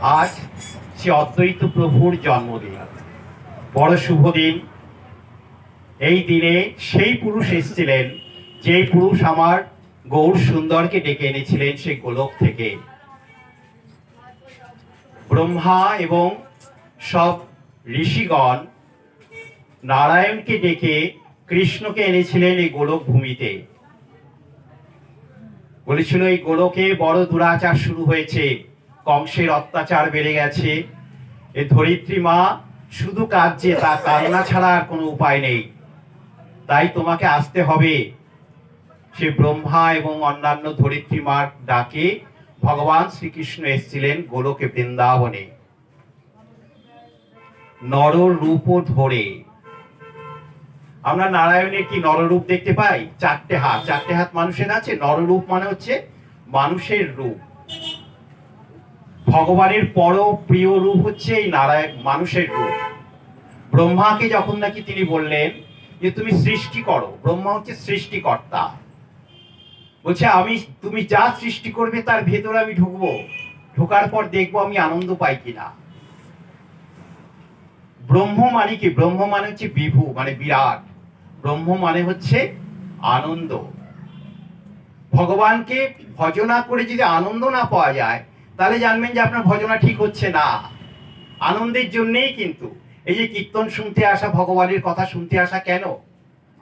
আজ শ্রী অদ্বৈত প্রভুর জন্মদিন, বড় শুভ দিন। এই দিনে সেই পুরুষ এসেছিলেন, যেই পুরুষ আমার গৌর সুন্দরকে ডেকে এনেছিলেন সেই গোলক থেকে। ব্রহ্মা এবং সব ঋষিগণ নারায়ণকে ডেকে কৃষ্ণকে এনেছিলেন এই গোলক ভূমিতে। বলেছিল এই গোলকে বড় দুরাচার শুরু হয়েছে, কংসের অত্যাচার বেড়ে গেছে, এই ধরিত্রী মা শুধু কাঁদছে, তা কান্না ছাড়া আর কোনো উপায় নেই, তাই তোমাকে আসতে হবে। সে ব্রহ্মা এবং অন্যান্য ধরিত্রী মার ডাকে ভগবান শ্রীকৃষ্ণ এসেছিলেন গোলকে, বৃন্দাবনে নর রূপ ধরে। আমরা নারায়ণের কি নররূপ দেখতে পাই? চারটে হাত মানুষের আছে। নররূপ মানে হচ্ছে মানুষের রূপ। ভগবানের পর প্রিয় রূপ হচ্ছে এই নারায়ণ, মানুষের রূপ। ব্রহ্মাকে যখন নাকি তিনি বললেন যে তুমি সৃষ্টি করো, ব্রহ্মা হচ্ছে সৃষ্টিকর্তা, বলছে আমি, তুমি যা সৃষ্টি করবে তার ভেতরে আমি ঢুকবো, ঢোকার পর দেখবো আমি আনন্দ পাই কিনা। ব্রহ্ম মানে কি? ব্রহ্ম মানে হচ্ছে বিভু, মানে বিরাট। ব্রহ্ম মানে হচ্ছে আনন্দ। ভগবানকে ভজনা করে যদি আনন্দ না পাওয়া যায়, তাহলে জানবেন যে আপনার ভজনা ঠিক হচ্ছে না। আনন্দের জন্যেই কিন্তু এই যে কীর্তন শুনতে আসা, ভগবানের কথা শুনতে আসা, কেন?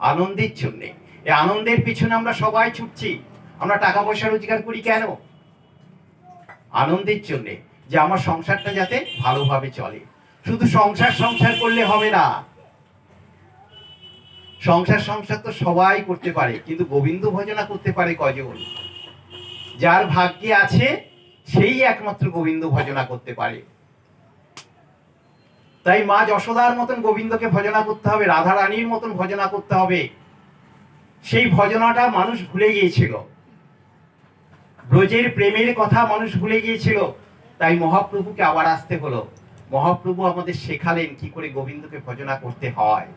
আনন্দের জন্যে। এই আনন্দের পিছনে আমরা সবাই ছুটছি। আমরা টাকা পয়সা রোজগার করি কেন? আনন্দের জন্যে, যে আমার সংসারটা যাতে ভালোভাবে চলে। শুধু সংসার করলে হবে না। সংসার তো সবাই করতে পারে, কিন্তু গোবিন্দ ভজনা করতে পারে কজন? যার ভাগ্যে আছে সেই একমাত্র গোবিন্দ ভজনা করতে পারে। তাই মা যশোদার মতন গোবিন্দকে ভজনা করতে হবে, রাধা রানীর মতন ভজনা করতে হবে। সেই ভজনাটা মানুষ ভুলে গিয়েছিল, ব্রজের প্রেমের কথা মানুষ ভুলে গিয়েছিল। তাই মহাপ্রভুকে আবার আসতে হলো। মহাপ্রভু আমাদের শেখালেন কি করে গোবিন্দকে ভজনা করতে হয়,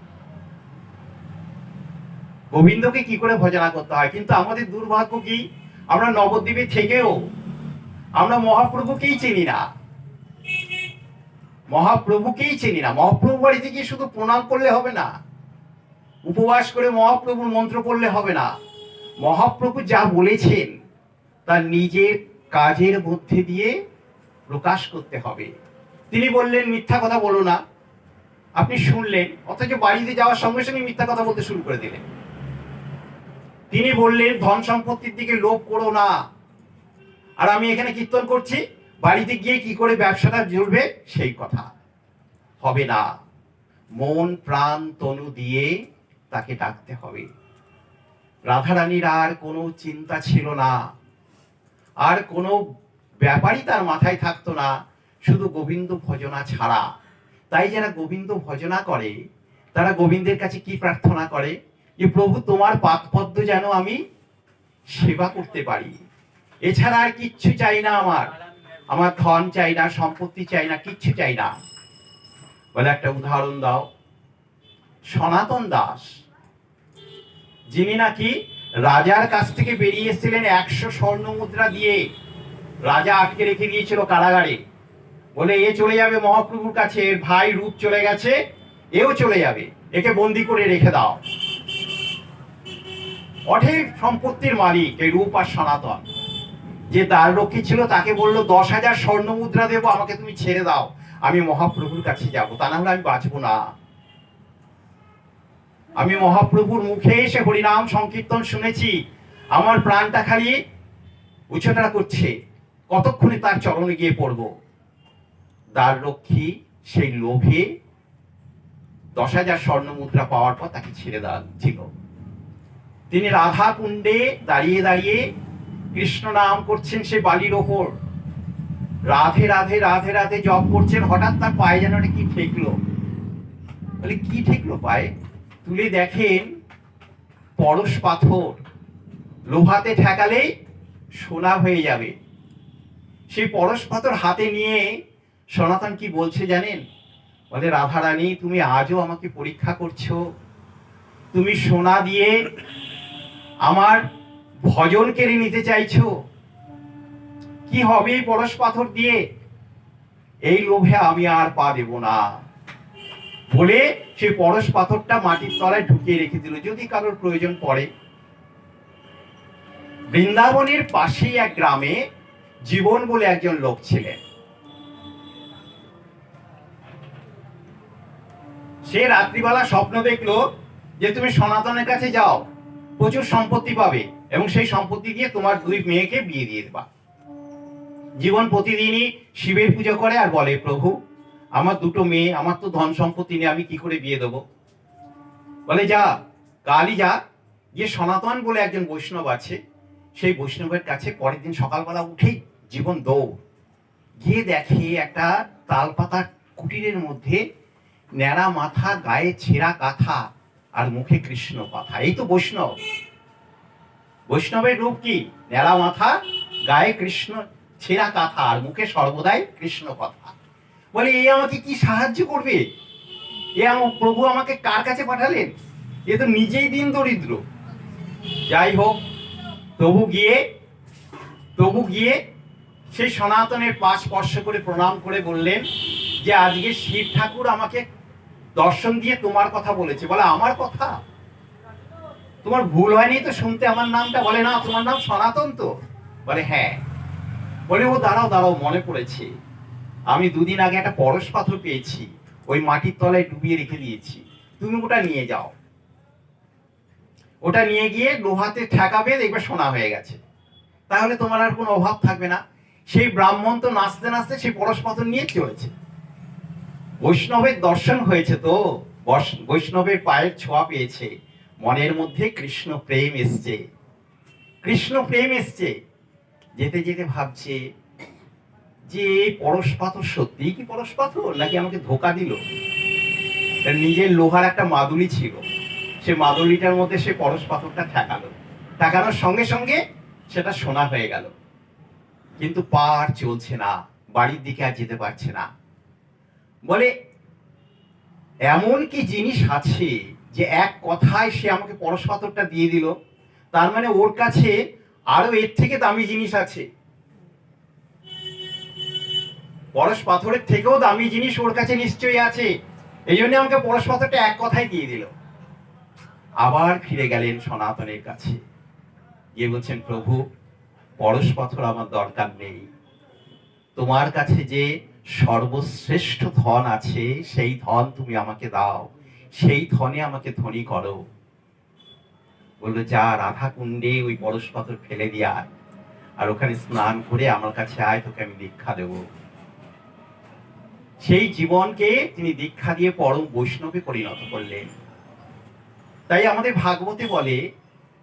গোবিন্দকে কি করে ভজনা করতে হয়। কিন্তু আমাদের দুর্ভাগ্য কি, আমরা নবদ্বীপে থেকেও আমরা মহাপ্রভুকেই চিনি না। মহাপ্রভুকেই চিনি না। মহাপ্রভু বাড়িতে গিয়ে শুধু প্রণাম করলে হবে না, উপবাস করে মহাপ্রভুর মন্ত্র পড়লে হবে না। মহাপ্রভু যা বলেছেন তা নিজের কাজের মধ্যে দিয়ে প্রকাশ করতে হবে। তিনি বললেন মিথ্যা কথা বলো না, আপনি শুনলেন, অথচ বাড়িতে যাওয়ার সঙ্গে সঙ্গে মিথ্যা কথা বলতে শুরু করে দিলেন। তিনি বললেন ধন সম্পত্তির দিকে লোভ করো না, আর আমি এখানে কীর্তন করছি, বাড়িতে গিয়ে কি করে ব্যবসাটা চলবে সেই কথা হবে না। মন প্রাণ তনু দিয়ে তাকে ডাকতে হবে। রাধারানীর আর কোনো চিন্তা ছিল না, আর কোনো ব্যাপারই তার মাথায় থাকতো না, শুধু গোবিন্দ ভজনা ছাড়া। তাই যারা গোবিন্দ ভজনা করে তারা গোবিন্দের কাছে কি প্রার্থনা করে? যে প্রভু তোমার পাদপদ্ম যেন আমি সেবা করতে পারি, এছাড়া আর কিচ্ছু চাই না। আমার ধন চাই না, সম্পত্তি চাই না, কিচ্ছু চাই না। বলে একটা উদাহরণ দাও। সনাতন দাস, যিনি নাকি রাজার কাছ থেকে বেরিয়ে এসেছিলেন 100 স্বর্ণ মুদ্রা দিয়ে, রাজা আটকে রেখে দিয়েছিল কারাগারে, বলে এ চলে যাবে মহাপ্রভুর কাছে, এর ভাই রূপ চলে গেছে, এও চলে যাবে, একে বন্দি করে রেখে দাও। অঢেল সম্পত্তির মালিক এই রূপ আর সনাতন। যে দ্বাররক্ষী ছিল তাকে বলল 10,000 স্বর্ণ মুদ্রা দেবো, আমাকে তুমি ছেড়ে দাও, আমি মহাপ্রভুর কাছে যাব, তা না হলে আমি বাঁচবো না। আমি মহাপ্রভুর মুখে এসে হরিনাম সংকীর্তন শুনেছি, আমার প্রাণটা খালি উচ্চটা করছে, কতক্ষণে তার চরণে গিয়ে পড়ব। দ্বাররক্ষী সেই লোভে 10,000 স্বর্ণ মুদ্রা পাওয়ার পর তাকে ছেড়ে দিল। তিনি রাধা কুণ্ডে দাঁড়িয়ে দাঁড়িয়ে কৃষ্ণ নাম করছেন সে বালির ওপর, রাধে রাধে রাধে রাধে জপ করছেন। হঠাৎ তার পায়ে যেন কি ঠেকলো। বলে কি ঠেকলো পায়ে? তুলে দেখেন পরশ পাথর, লোহাতে ঠেকালেই সোনা হয়ে যাবে। সেই পরশ পাথর হাতে নিয়ে সনাতন কি বলছে জানেন? বলে রাধারানী তুমি আজও আমাকে পরীক্ষা করছো, তুমি সোনা দিয়ে আমার ভজন কেড়ে নিতে চাইছো। কি হবে এই পরশ পাথর দিয়ে? এই লোভে আমি আর পা দেব না বলে সেই পরশ পাথরটা মাটির তলায় ঢুকিয়ে রেখে দিল, যদি কারোর প্রয়োজন পড়ে। বৃন্দাবনের পাশেই এক গ্রামে জীবন বলে একজন লোক ছিলেন। সে রাত্রিবেলা স্বপ্ন দেখলো যে তুমি সনাতনের কাছে যাও, প্রচুর সম্পত্তি পাবে এবং সেই সম্পত্তি দিয়ে তোমার 2 মেয়েকে বিয়ে দিয়ে দেবা। জীবন প্রতিদিনই শিবের পুজো করে আর বলে, প্রভু আমার 2 মেয়ে, আমার তো ধন সম্পত্তি নেই, আমি কি করে বিয়ে দেবো? বলে যা, কালই যা, যে সনাতন বলে একজন বৈষ্ণব আছে, সেই বৈষ্ণবের কাছে পরের দিন সকালবেলা উঠেই জীবন দৌড় গিয়ে দেখে একটা তালপাতার কুটিরের মধ্যে ন্যাড়া মাথা, গায়ে ছেঁড়া কাঁথা আর মুখে কৃষ্ণ কথা। এই তো বৈষ্ণব। বৈষ্ণবের রূপ কি? ন্যাড়া মাথা, গায়ে কৃষ্ণ ছেঁড়া কাঁথা আর মুখে সর্বদাই কৃষ্ণ কথা। বলে এ আমাকে কি সাহায্য করবে? এ আমার প্রভু আমাকে কার কাছে পাঠালেন? এ তো নিজেই দিন দরিদ্র। যাই হোক, তবু গিয়ে সেই সনাতনের পা স্পর্শ করে প্রণাম করে বললেন যে আজকে শিব ঠাকুর আমাকে দর্শন দিয়ে তোমার কথা বলেছে। বলে আমার কথা? তোমার ভুল হয়নি তো শুনতে আমার নামটা? বলে না, তোমার নাম সনাতন তো? বলে হ্যাঁ। বলে ও দাঁড়াও, মনে পড়েছে, আমি 2 দিন আগে একটা পরশ পাথর পেয়েছি, ওই মাটির তলায় ডুবিয়ে রেখে দিয়েছি, তুমি ওটা নিয়ে যাও। ওটা নিয়ে গিয়ে লোহাতে ঠেকাবে, দেখবে সোনা হয়ে গেছে, তাহলে তোমার আর কোনো অভাব থাকবে না। সেই ব্রাহ্মণ তো নাচতে নাচতে সেই পরশ পাথর নিয়ে চলেছে। বৈষ্ণবের দর্শন হয়েছে তো, বৈষ্ণবের পায়ের ছোঁয়া পেয়েছে, মনের মধ্যে কৃষ্ণ প্রেম এসছে। যেতে যেতে ভাবছে যে পরশ পাথর সত্যি কি পরশ পাথর, নাকি আমাকে ধোকা দিল? নিজের লোহার একটা মাদুলি ছিল, সে মাদুলিটার মধ্যে সে পরশ পাথরটা ঠেকানোর সঙ্গে সঙ্গে সেটা সোনা হয়ে গেল। কিন্তু পা আর চলছে না, বাড়ির দিকে আর যেতে পারছে না। বলে এমন কি জিনিস আছে যে এক কথায় সে আমাকে পরশ পাথরটা দিয়ে দিল? তার মানে ওর কাছে আরো এর থেকে দামি জিনিস আছে। পরশ পাথরের থেকেও দামি জিনিস ওর কাছে নিশ্চয়ই আছে, এই জন্য আমাকে পরশ পাথরটা এক কথায় দিয়ে দিল। আবার ফিরে গেলেন সনাতনের কাছে, গিয়ে বলছেন, প্রভু পরশ পাথর আমার দরকার নেই, তোমার কাছে যে সর্বশ্রেষ্ঠ ধন আছে সেই ধন তুমি আমাকে দাও, সেই ধনে আমাকে ধনী করো। বললো যা, রাধা কুণ্ডে ওই পরশ পাথর ফেলে দিয়ে আয়, আর ওখানে স্নান করে আমার কাছে আয়, তোকে আমি দীক্ষা দেব। সেই জীবনকে তিনি দীক্ষা দিয়ে পরম বৈষ্ণবে পরিণত করলেন। তাই আমাদের ভাগবতে বলে,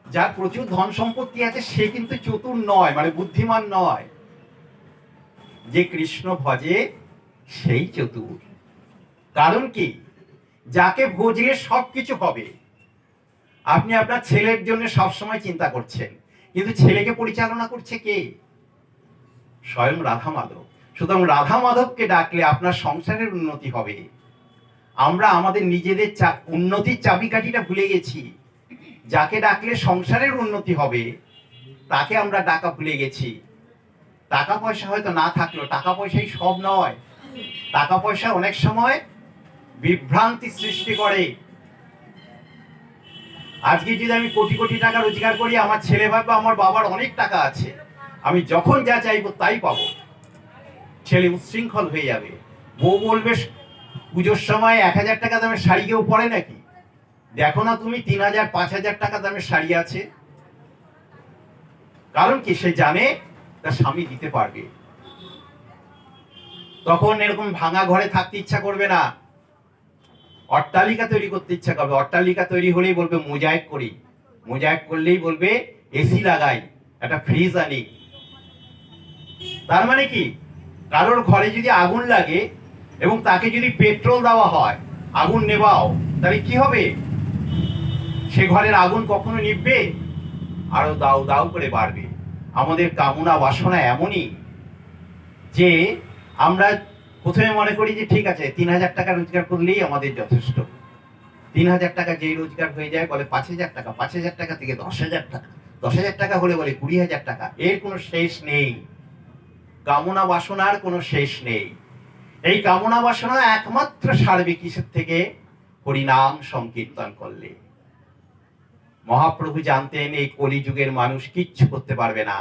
যার প্রচুর ধন সম্পত্তি আছে সে কিন্তু চতুর নয়, মানে বুদ্ধিমান নয়, যে কৃষ্ণ ভজে সেই চতুর। কারণ কি? যাকে ভজলে সবকিছু হবে। আপনি আপনার ছেলের জন্য সবসময় চিন্তা করছেন, কিন্তু ছেলেকে পরিচালনা করছে কে? স্বয়ং রাধা মাধব। সুতরাং রাধা মাধবকে ডাকলে আপনার সংসারের উন্নতি হবে। আমরা আমাদের নিজেদের উন্নতির চাবিকাঠিটা ভুলে গেছি। যাকে ডাকলে সংসারের উন্নতি হবে তাকে আমরা ডাকা ভুলে গেছি। টাকা পয়সা হয়তো না থাকলেও, টাকা পয়সাই সব নয়। টাকা পয়সা অনেক সময় বিভ্রান্তি সৃষ্টি করে। আজকে যদি আমি কোটি কোটি টাকা রোজগার করি, আমার ছেলে ভাববে আমার বাবার অনেক টাকা আছে, আমি যখন যা চাইবো তাই পাবো। ছেলে উচ্ছৃঙ্খল হয়ে যাবে। বউ বলবে, পুজোর সময় 1000 টাকা দামের শাড়ি কেউ পরে নাকি? দেখো না তুমি 3000 5000 টাকা দামের শাড়ি আছে। কারণ কি? সে জানে তার স্বামী দিতে পারবে। তখন এরকম ভাঙা ঘরে থাকতে ইচ্ছা করবে না, অট্টালিকা তৈরি করতে ইচ্ছা করবে। অট্টালিকা তৈরি হলেই বলবে মোজাইক করি, মোজাইক করলেই বলবে এসি লাগাই, একটা ফ্রিজ আনি। তার মানে কি? কারোর ঘরে যদি আগুন লাগে এবং তাকে যদি পেট্রোল দেওয়া হয়, আগুন নেবাও, তাহলে কি হবে? সে ঘরের আগুন কখনো নিভবে? আরো দাউ দাউ করে বাড়বে। আমাদের কামনা বাসনা এমনই যে আমরা প্রথমে মনে করি যে ঠিক আছে 3000 টাকা রোজগার করলেই আমাদের যথেষ্ট। 3000 টাকা যেই রোজগার হয়ে যায় বলে 5000 টাকা, 5000 টাকা থেকে 10,000 টাকা, 10,000 টাকা হলে বলে 20,000 টাকা। এর কোনো শেষ নেই, কামনা বাসনার কোনো শেষ নেই। এই কামনা বাসনা একমাত্র সারবে কিসের থেকে? হরিনাম সংকীর্তন করলে। মহাপ্রভু জানতেন এই কলিযুগের মানুষ কিচ্ছু করতে পারবে না,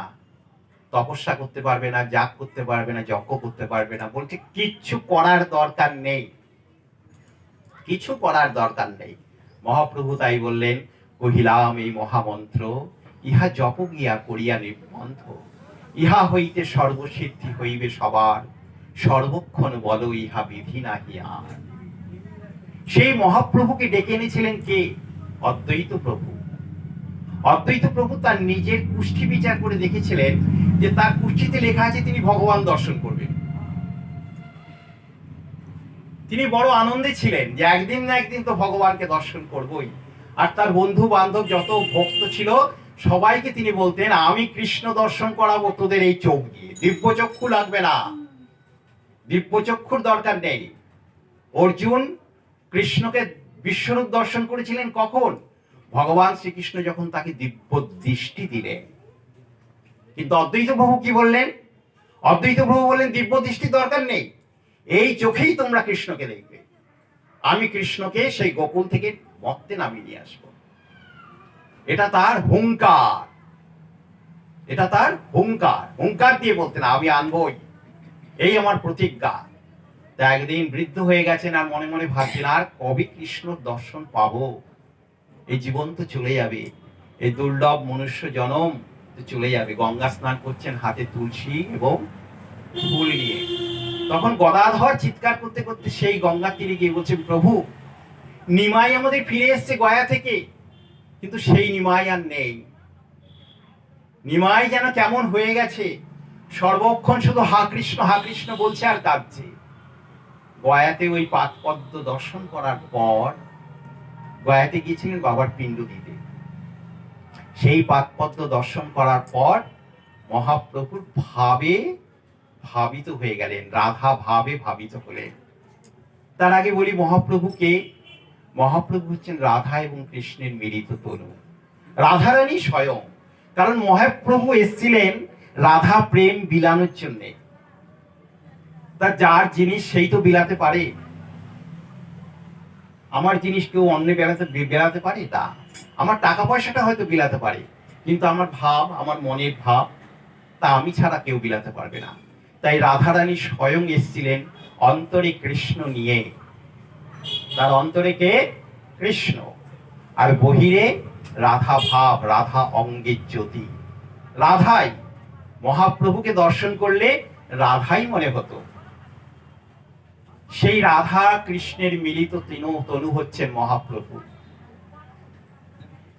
তপস্যা করতে পারবে না, যাগ করতে পারবে না, যজ্ঞ করতে পারবে না। বলছে কিচ্ছু করার দরকার নেই, কিছু করার দরকার নেই। মহাপ্রভু তাই বললেন, কহিলাম এই মহামন্ত্র, ইহা জপ গিয়া করিয়া নির্বন্ধ, ইহা হইতে সর্বসিদ্ধি হইবে সবার, সর্বক্ষণ বল ইহা বিধি নাহি আর। সেই মহাপ্রভুকে ডেকে এনেছিলেন কে? অদ্বৈত প্রভু। অদ্বৈত প্রভু তার নিজের কুষ্ঠি বিচার করে দেখেছিলেন যে তার কুষ্ঠিতে লেখা আছে তিনি ভগবান দর্শন করবেন। তিনি বড় আনন্দে ছিলেন যে একদিন না একদিন তো ভগবানকে দর্শন করবই। আর তার বন্ধু বান্ধব যত ভক্ত ছিল সবাইকে তিনি বলতেন, আমি কৃষ্ণ দর্শন করাবো তোদের এই চোখ দিয়ে, দিব্যচক্ষু লাগবে না, দিব্যচক্ষুর দরকার নেই। অর্জুন কৃষ্ণকে বিশ্বরূপ দর্শন করেছিলেন কখন? ভগবান শ্রীকৃষ্ণ যখন তাকে দিব্য দৃষ্টি দিলেন। কিন্তু অদ্বৈত প্রভু কি বললেন? অদ্বৈত প্রভু বললেন দিব্য দৃষ্টির দরকার নেই, এই চোখেই তোমরা কৃষ্ণকে দেখবে, আমি কৃষ্ণকে সেই গোকুল থেকে মর্তে নামিয়ে নিয়ে আসবো। এটা তার হুঙ্কার, এটা তার হুঙ্কার। হুঙ্কার দিয়ে বলতেন আমি আনবই, এই আমার প্রতিজ্ঞা। তা একদিন বৃদ্ধ হয়ে গেছেন আর মনে মনে ভাবছেন আর কবে কৃষ্ণ দর্শন পাবো, এই জীবন তো চলে যাবে, এই দুর্লভ মনুষ্য জনম তো চলে যাবে। গঙ্গা স্নান করছেন হাতে তুলসী এবং ফুল নিয়ে। তখন গদাধর চিৎকার করতে করতে সেই গঙ্গা তীরে গিয়ে বলছেন, প্রভু নিমাই আমাদের ফিরে এসছে গয়া থেকে, কিন্তু সেই নিমাই আর নেই। নিমাই যেন কেমন হয়ে গেছে, সর্বক্ষণ শুধু হা কৃষ্ণ বলছে আর কাঁদছে। গয়াতে ওই পাদপদ্ম দর্শন করার পর গয়াতে গিয়েছিলেন বাবার পিণ্ড দিতে। সেই পাদপদ্ম দর্শন করার পর মহাপ্রভুর ভাবে ভাবিত হয়ে গেলেন, রাধা ভাবে ভাবিত হলেন। তার আগে বলি মহাপ্রভুকে, মহাপ্রভু হচ্ছেন রাধা এবং কৃষ্ণের মিলিত তনু, রাধারানী স্বয়ং। কারণ মহাপ্রভু এসেছিলেন রাধা প্রেম বিলানোর জন্য। তার যার জিনিস সেই তো বিলাতে পারে, আমার জিনিস কেউ অন্য বেলাতে পারে তা, আমার টাকা পয়সাটা হয়তো বিলাতে পারে, কিন্তু আমার ভাব, আমার মনের ভাব, তা আমি ছাড়া কেউ বিলাতে পারবে না। তাই রাধারানী স্বয়ং এসেছিলেন অন্তরে কৃষ্ণ নিয়ে। তার অন্তরে কে? কৃষ্ণ, আর বহিরে রাধা ভাব, রাধা অঙ্গের জ্যোতি। রাধাই, মহাপ্রভুকে দর্শন করলে রাধাই মনে হতো। সেই রাধা কৃষ্ণের মিলিত তনু হচ্ছেন মহাপ্রভু।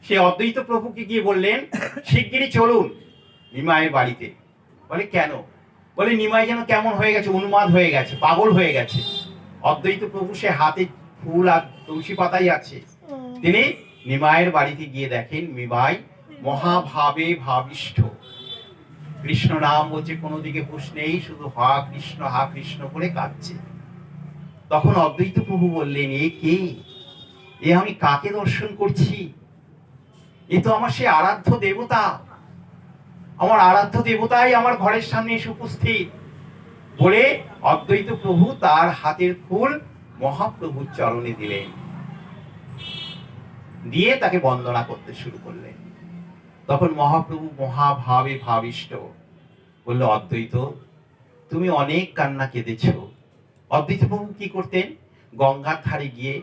সে অদ্বৈত প্রভুকে গিয়ে বললেন, শিগগিরই চলুন নিমাইয়ের বাড়িতে। বলে কেন? বলে নিমাই যেন কেমন হয়ে গেছে, উন্মাদ হয়ে গেছে, পাগল হয়ে গেছে। অদ্বৈত প্রভু সে হাতে ফুল আর তুলসী পাতাই আছে। তিনি নিমাইয়ের বাড়িতে গিয়ে দেখেন নিমাই মহাভাবে ভাবিষ্ঠ, কৃষ্ণ নাম বলছে, কোনো দিকে হুঁশ নেই, শুধু হা কৃষ্ণ করে কাঁদছে। তখন অদ্বৈত প্রভু বললেন, এ কে? এ আমি কাকে দর্শন করছি? এ তো আমার সে আরাধ্য দেবতা, আমার আরাধ্য দেবতাই আমার ঘরের সামনে এসে উপস্থিত। বলে অদ্বৈত প্রভু তার হাতের ফুল মহাপ্রভুর চরণে দিলেন, দিয়ে তাকে বন্দনা করতে শুরু করলেন। তখন মহাপ্রভু মহাভাবে ভাবিষ্ট বলল, অদ্বৈত তুমি অনেক কান্না কেঁদেছ। অদ্বৈত প্রভু কি করতেন? গঙ্গার ধারে গিয়ে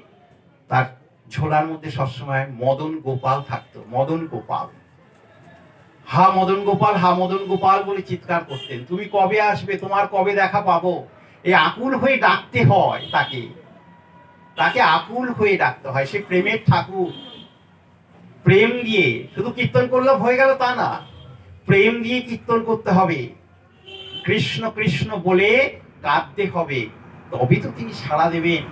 তার ঝোলার মধ্যে সবসময় মদন গোপাল থাকতো। মদন গোপাল, হা মদন গোপাল, হা মদন গোপাল বলে চিৎকার করতেন, তুমি কবে আসবে, তোমার কবে দেখা পাবো। এই আকুল হয়ে ডাকতে হয় তাকে, তাকে আকুল হয়ে ডাকতে হয়। সে প্রেমের ঠাকুর, প্রেম দিয়ে শুধু কীর্তন করলে হয়ে গেল তা না, প্রেম দিয়ে কীর্তন করতে হবে, কৃষ্ণ কৃষ্ণ বলে কাঁদতে হবে, তবে তো তিনি সাড়া দেবেন।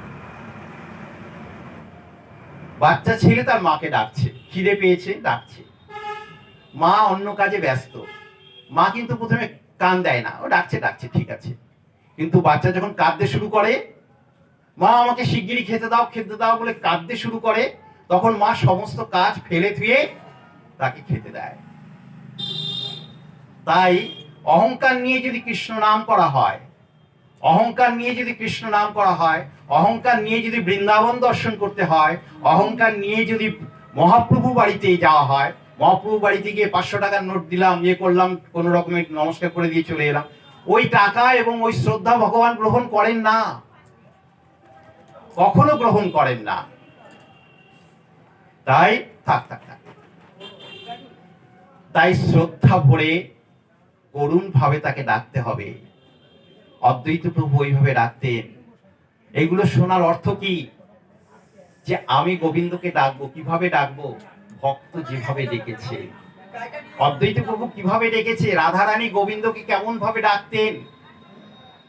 বাচ্চা ছেলে তার মাকে ডাকছে, খিদে পেয়েছে, ডাকছে। মা অন্য কাজে ব্যস্ত, মা কিন্তু প্রথমে কান দেয় না, ও ডাকছে ঠিক আছে। কিন্তু বাচ্চা যখন কাঁদতে শুরু করে, মা আমাকে শিগগিরই খেতে দাও বলে কাঁদতে শুরু করে, তখন মা সমস্ত কাজ ফেলে ধুয়ে তাকে খেতে দেয়। তাই অহংকার নিয়ে যদি কৃষ্ণ নাম করা হয়, অহংকার নিয়ে যদি কৃষ্ণ নাম করা হয়, অহংকার নিয়ে যদি বৃন্দাবন দর্শন করতে হয়, অহংকার নিয়ে যদি মহাপ্রভু বাড়িতে যাওয়া হয়, মহাপ্রভু বাড়িতে গিয়ে 500 টাকার নোট দিলাম, ইয়ে করলাম, কোনো রকমের নমস্কার করে দিয়ে চলে এলাম, ওই টাকা এবং ওই শ্রদ্ধা ভগবান গ্রহণ করেন না, কখনো গ্রহণ করেন না। তাই থাক থাক থাক তাই শ্রদ্ধা ভরে করুণ ভাবে তাকে ডাকতে হবে। অদ্বৈত প্রভু ওইভাবে ডাকতেন। এগুলো শোনার অর্থ কি? যে আমি গোবিন্দকে ডাকবো। কিভাবে ডাকবো? ভক্ত যেভাবে ডেকেছে। অদ্বৈত প্রভু কিভাবে ডেকেছে, রাধারানী গোবিন্দকে কেমন ভাবে ডাকতেন,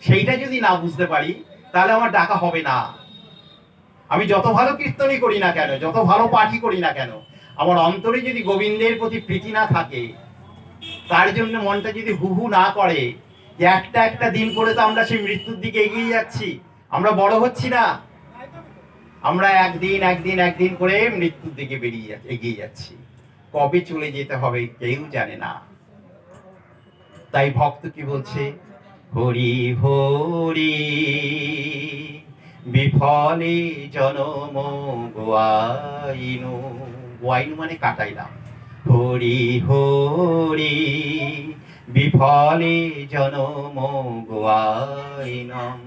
সেইটা যদি না বুঝতে পারি তাহলে আমার ডাকা হবে না। আমি যত ভালো কীর্তনই করি না কেন, যত ভালো পাঠই করি না কেন, আমার অন্তরে যদি গোবিন্দের প্রতি প্রীতি না থাকে, তার জন্য মনটা যদি হু হু না করে, যে একটা একটা দিন করে তো আমরা সেই মৃত্যুর দিকে এগিয়ে যাচ্ছি, আমরা বড় হচ্ছি না, আমরা একদিন একদিন একদিন করে মৃত্যুর দিকে এগিয়ে যাচ্ছি। কবে চলে যেতে হবে কেউ জানে না। তাই ভক্ত কি বলছে? হরি হরি বিফলে জনম গোয়াইনু। গোয়াইনু মানে কাটাইলাম। হরি হরি বিফলে জনম গোয়াইনম।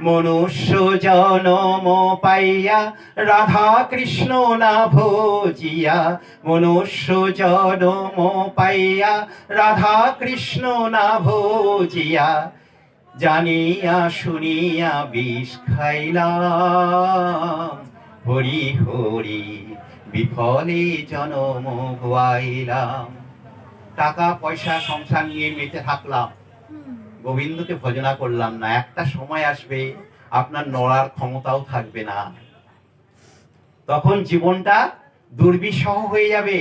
মনুষ্য জনম পাইয়া রাধা কৃষ্ণ না ভজিয়া, মনুষ্য জনম পাইয়া রাধা কৃষ্ণ না ভজিয়া, জানিয়া শুনিয়া বিষ খাইলাম। হরি হরি বিফলে জনম গোয়াইলাম। টাকা পয়সা সংসার নিয়ে মেতে থাকলাম, গোবিন্দকে ভজনা করলাম না। একটা সময় আসবে আপনার নড়ার ক্ষমতাও থাকবে না, তখন জীবনটা দুর্বিষহ হয়ে যাবে,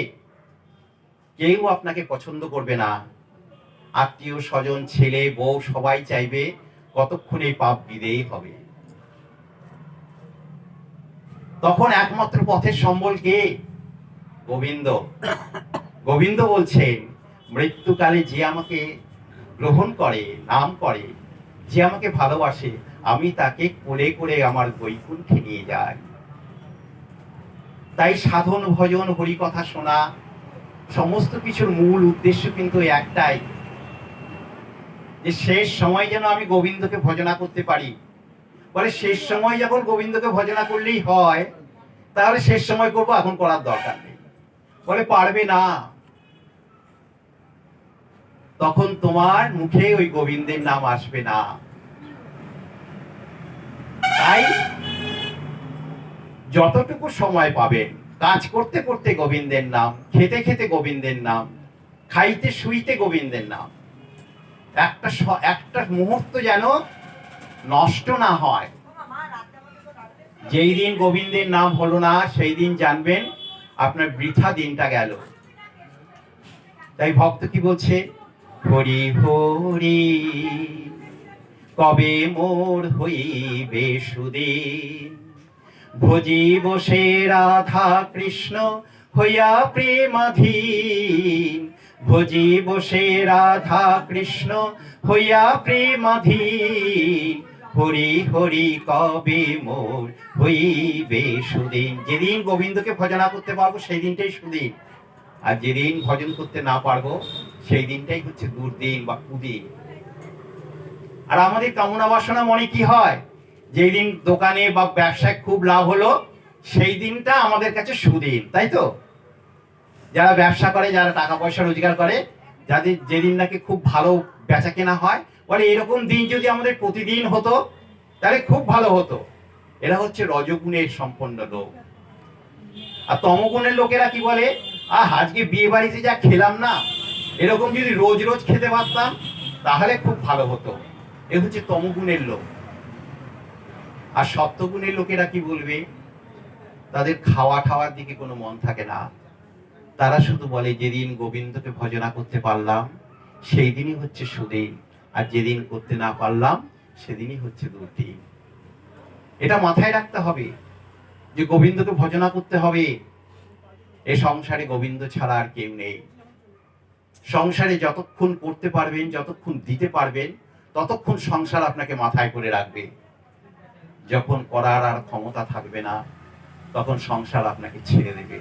কেউ আপনাকে পছন্দ করবে না, আত্মীয় স্বজন ছেলে বউ সবাই চাইবে কতক্ষণ এই পাপ বিদেয় হবে। তখন একমাত্র পথের সম্বল কে? গোবিন্দ। গোবিন্দ বলছেন, মৃত্যুকালে যে আমাকে গ্রহণ করে, নাম করে, যে আমাকে ভালোবাসে, আমি তাকে কোলে করে আমার বৈকুণ্ঠে নিয়ে যাই। তাই সাধন ভজন হরি কথা শোনা সমস্ত কিছুর মূল উদ্দেশ্য কিন্তু একটাই, যে শেষ সময় যেন আমি গোবিন্দকে ভজনা করতে পারি। বলে শেষ সময় যখন গোবিন্দকে ভজনা করলেই হয়, তাহলে শেষ সময় করবো, এখন করার দরকার নেই। বলে পারবে না, তখন তোমার মুখে ওই গোবিন্দের নাম আসবে না। তাই যতটুকু সময় পাবেন, কাজ করতে করতে গোবিন্দের নাম, খেতে খেতে গোবিন্দের নাম, খাইতে শুইতে গোবিন্দের নাম, একটা মুহূর্ত যেন নষ্ট না হয়। যেই দিন গোবিন্দের নাম হলো না, সেই দিন জানবেন আপনার বৃথা দিনটা গেল। তাই ভক্ত কি বলছে? হরি হরি কবে মোর হইবে সুদিন, ভজিব সে রাধা কৃষ্ণ হইয়া প্রেমাধীন, ভজিব সে রাধা কৃষ্ণ হইয়া প্রেমাধীন, হরি হরি কবে মোর হইবে সুদিন। যেদিন গোবিন্দকে ভজনা করতে পারবো সেই দিনটাই সুদিন, আর যেদিন ভজন করতে না পারবো সেই দিনটাই হচ্ছে দুর্দিন বা কুদিন। আর আমাদের কামনা বাসনা মনে কি হয়? যেই দিন দোকানে বা ব্যবসায় খুব লাভ হলো, সেই দিনটা আমাদের কাছে সুদিন, তাই তো? যারা ব্যবসা করে, যারা টাকা পয়সা রোজগার করে, যাদের যেদিন নাকি খুব ভালো বেচা কেনা হয়, বলে এরকম দিন যদি আমাদের প্রতিদিন হতো তাহলে খুব ভালো হতো। এরা হচ্ছে রজগুণের সম্পন্ন লোক। আর তমগুণের লোকেরা কি বলে? আজকে বিয়ে বাড়িতে যা খেলাম না, এরকম যদি রোজ রোজ খেতে পারতাম তাহলে খুব ভালো হতো। এ হচ্ছে তমগুণের লোক। আর সত্যগুণের লোকেরা কি বলবে? তাদের খাওয়া ঠাওয়ার দিকে কোনো মন থাকে না, তারা শুধু বলে যেদিন গোবিন্দকে ভজনা করতে পারলাম সেই দিনই হচ্ছে সুদিন, আর যেদিন করতে না পারলাম সেদিনই হচ্ছে দুর্দিন। এটা মাথায় রাখতে হবে যে গোবিন্দকে ভজনা করতে হবে। এ সংসারে গোবিন্দ ছাড়া আর কেউ নেই। সংসারে যতক্ষণ করতে পারবেন, যতক্ষণ দিতে পারবেন, ততক্ষণ সংসার আপনাকে মাথায় করে রাখবে। যখন করার আর ক্ষমতা থাকবে না, তখন সংসার আপনাকে ছেড়ে দেবে।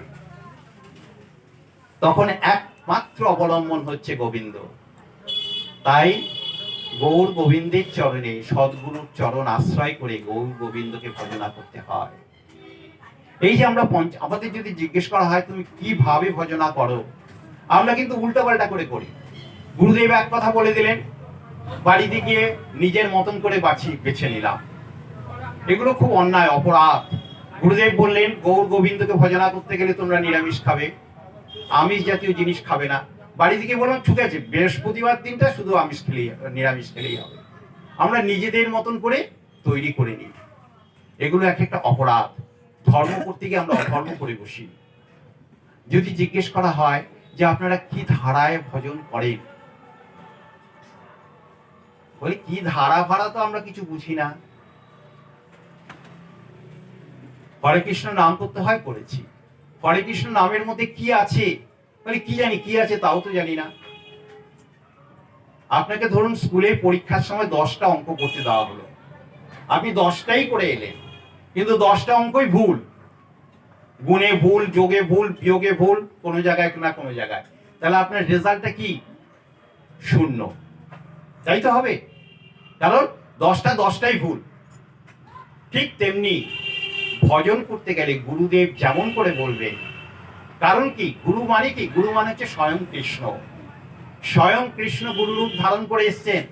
তখন একমাত্র অবলম্বন হচ্ছে গোবিন্দ। তাই গৌর গোবিন্দের চরণে, সদ্গুরুর চরণ আশ্রয় করে গৌর গোবিন্দকে ভজনা করতে হয়। এই যে আমরা আমাদের যদি জিজ্ঞেস করা হয় তুমি কিভাবে ভজনা করো, আমরা কিন্তু উল্টো পাল্টা করে করি। গুরুদেব এক কথা বলে দিলেন, বাড়িতে গিয়ে নিজের মতন করে বেছে নিলাম। এগুলো খুব অন্যায়, অপরাধ। গুরুদেব বললেন গৌর গোবিন্দকে ভজনা করতে গেলে তোমরা নিরামিষ খাবে, আমিষ জাতীয় জিনিস খাবে না। বাড়ি থেকে বললাম ঠিক আছে, বৃহস্পতিবার দিনটা শুধু নিরামিষ খেলেই হবে। আমরা নিজেদের মতন করে তৈরি করে নিই। এগুলো একটা অপরাধ। ধর্ম করতে গিয়ে আমরা অধর্ম করে বসি। যদি জিজ্ঞেস করা হয় যে আপনারা কি ধারায় ভজন করেন, বলি কি ধারা ভাড়া তো আমরা কিছু বুঝি না। হরে কৃষ্ণ নাম করতে হয়, করেছি। হরে কৃষ্ণ নামের মধ্যে কি আছে, বলি কি জানি কি আছে তাও তো জানি না। আপনাকে ধরুন স্কুলে পরীক্ষার সময় 10টা অঙ্ক করতে দেওয়া হলো, আপনি 10টাই করে এলেন, কিন্তু 10টা অঙ্কই ভুল। গুণে ভুল, যোগে ভুল, বিয়োগে ভুল, কোনো জায়গায় না কোনো জায়গায়, তাহলে আপনার রেজাল্টটা কি? 0। তাই তো হবে, কারণ 10টাই ভুল। ঠিক তেমনি ভজন করতে গেলে গুরুদেব যেমন করে বলবেন, কারণ কি গুরু মানে কি? গুরু মানে হচ্ছে স্বয়ং কৃষ্ণ। স্বয়ং কৃষ্ণ গুরুরূপ ধারণ করে এসছেন,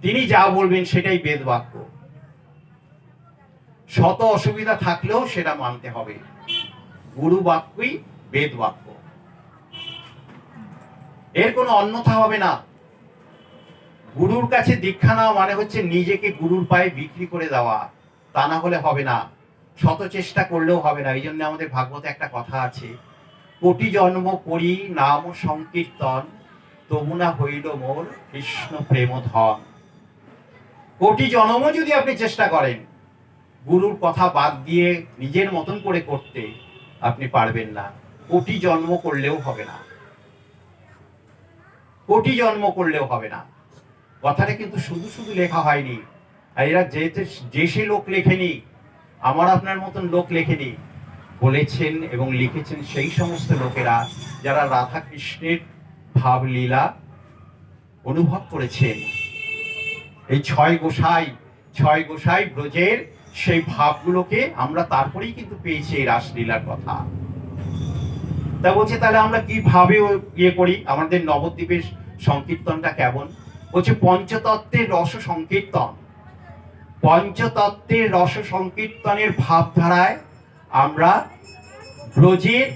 তিনি যা বলবেন সেটাই বেদ বাক্য। শত অসুবিধা থাকলেও সেটা মানতে হবে। গুরু বাক্যই বেদ বাক্য, এর কোনো অন্যথা হবে না। গুরুর কাছে দীক্ষা নেওয়া মানে হচ্ছে নিজেকে গুরুর পায়ে বিক্রি করে দেওয়া, তা না হলে হবে না। শত চেষ্টা করলেও হবে না। এই জন্য আমাদের ভাগবতে একটা কথা আছে, কোটি জন্ম করি নাম সংকীর্তন, তবু না হইল মোর কৃষ্ণ প্রেম ধন। কোটি জন্মও যদি আপনি চেষ্টা করেন গুরুর কথা বাদ দিয়ে নিজের মতন করে করতে, আপনি পারবেন না। কোটি জন্ম করলেও হবে না, কোটি জন্ম করলেও হবে না। কথাটা কিন্তু শুধু শুধু লেখা হয়নি। আর এরা যে সে লোক লেখেনি, আমার আপনার মতন লোক লেখেনি, বলেছেন এবং লিখেছেন সেই সমস্ত লোকেরা যারা রাধা কৃষ্ণের ভাব লীলা অনুভব করেছেন। এই 6 গোসাই ব্রজের সেই ভাবগুলোকে আমরা তারপরেই কিন্তু পেয়েছি এই রাসলীলার কথা। তা বলছে তাহলে আমরা কিভাবে করি, আমাদের নবদ্বীপের সংকীর্তনটা কেমন? বলছে পঞ্চতত্ত্বের রস সংকীর্তন। পঞ্চতত্ত্বের রস সংকীর্তনের ভাবধারায় আমরা ব্রজের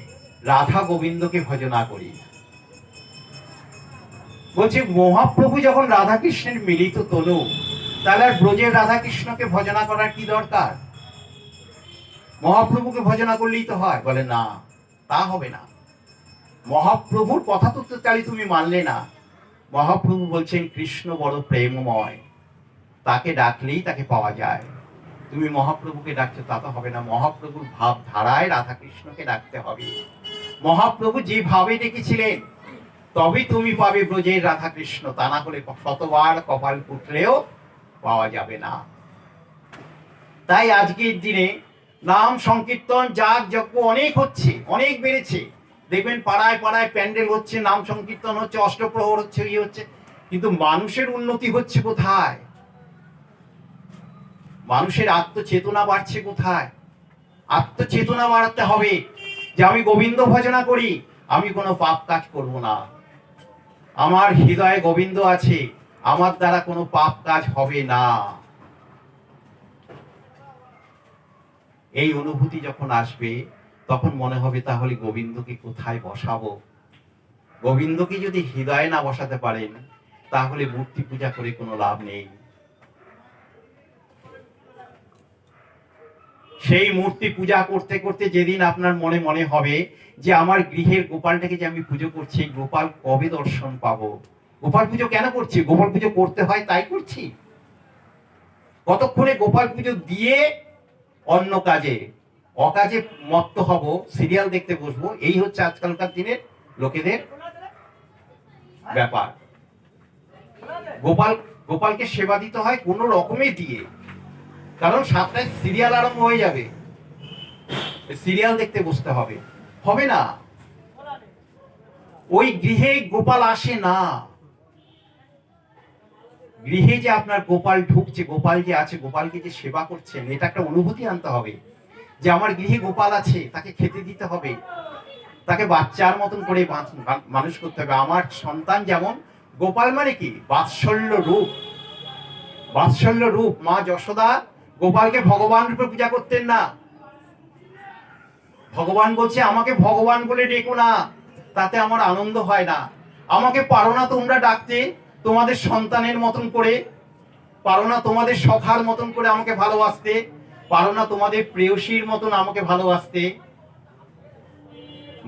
রাধা গোবিন্দকে ভজনা করি। বলছে মহাপ্রভু যখন রাধা কৃষ্ণের মিলিত তনু, তাহলে আর ব্রজের রাধা কৃষ্ণকে ভজনা করার কি দরকার? মহাপ্রভুকে ভজনা করলেই তো হয়। বলে না, তা হবে না। মহাপ্রভুর কথা তো তাহলে তুমি মানলে না। মহাপ্রভু বলছেন কৃষ্ণ বড় প্রেমময়, তাকে ডাকলেই তাকে পাওয়া যায়। তুমি মহাপ্রভুকে ডাকছো তা তো হবে না। মহাপ্রভুর ভাব ধারায় রাধা কৃষ্ণকে ডাকতে হবে। মহাপ্রভু যে ভাবে ডেকেছিলেন তবে তুমি পাবে ব্রজের রাধা কৃষ্ণ, তা না হলে শতবার কপাল পুতলেও পাওয়া যাবে না। তাই আজকের দিনে নাম সংকীর্তন যাগ যজ্ঞ অনেক হচ্ছে, অনেক বেড়েছে। দেখবেন পাড়ায় পাড়ায় প্যান্ডেল হচ্ছে, নাম সংকীর্তন হচ্ছে, অষ্টপ্রহর হচ্ছে, ইয়ে হচ্ছে, কিন্তু মানুষের উন্নতি হচ্ছে কোথায়? মানুষের আত্মচেতনা বাড়ছে কোথায়? আত্মচেতনা বাড়াতে হবে যে আমি গোবিন্দ ভজনা করি, আমি কোনো পাপ কাজ করব না, আমার হৃদয়ে গোবিন্দ আছে, আমার দ্বারা কোনো পাপ কাজ হবে না। এই অনুভূতি যখন আসবে তখন মনে হবে তাহলে গোবিন্দকে কোথায় বসাবো। গোবিন্দকে যদি হৃদয়ে না বসাতে পারেন তাহলে মূর্তি পূজা করে কোনো লাভ নেই। সেই মূর্তি পূজা করতে করতে যেদিন আপনার মনে মনে হবে যে আমার গৃহের গোপালটাকে যে আমি পুজো করছি, গোপাল কবে দর্শন পাবো? গোপাল পুজো কেন করছি? গোপাল পুজো করতে হয় তাই করছি। কতক্ষণে গোপাল পুজো দিয়ে অন্য কাজে অকাজে মত্ত হব, সিরিয়াল দেখতে বসবো, এই হচ্ছে আজকালকার দিনের লোকেদের ব্যাপার। গোপালকে সেবা দিতে হয় কোনো রকমে দিয়ে, কারণ 7টায় সিরিয়াল আরম্ভ হয়ে যাবে, সিরিয়াল দেখতে বসতে হবে, হবে না। ওই গৃহে গোপাল আসে না, গৃহে যে আপনার গোপাল ঢুকছে, গোপাল যে আছে, গোপালকে যে সেবা করছেন, এটা একটা অনুভূতি আনতে হবে যে আমার গৃহে গোপাল আছে, তাকে খেতে দিতে হবে, তাকে বাচ্চার মতন করে মানুষ করতে হবে। আমার সন্তান যেমন, গোপাল মানে কি বাৎসল্য রূপ, বাৎসল্য রূপ। মা যশোদা গোপালকে ভগবান রূপে পূজা করতেন না। ভগবান বলছে আমাকে ভগবান বলে ডেকো না, তাতে আমার আনন্দ হয় না। আমাকে পারো না তোমরা ডাকতে তোমাদের সন্তানের মতন করে, পারো না তোমাদের সখার মতন করে আমাকে ভালোবাসতে, পারো না তোমাদের প্রেয়সীর মতন আমাকে ভালোবাসতে।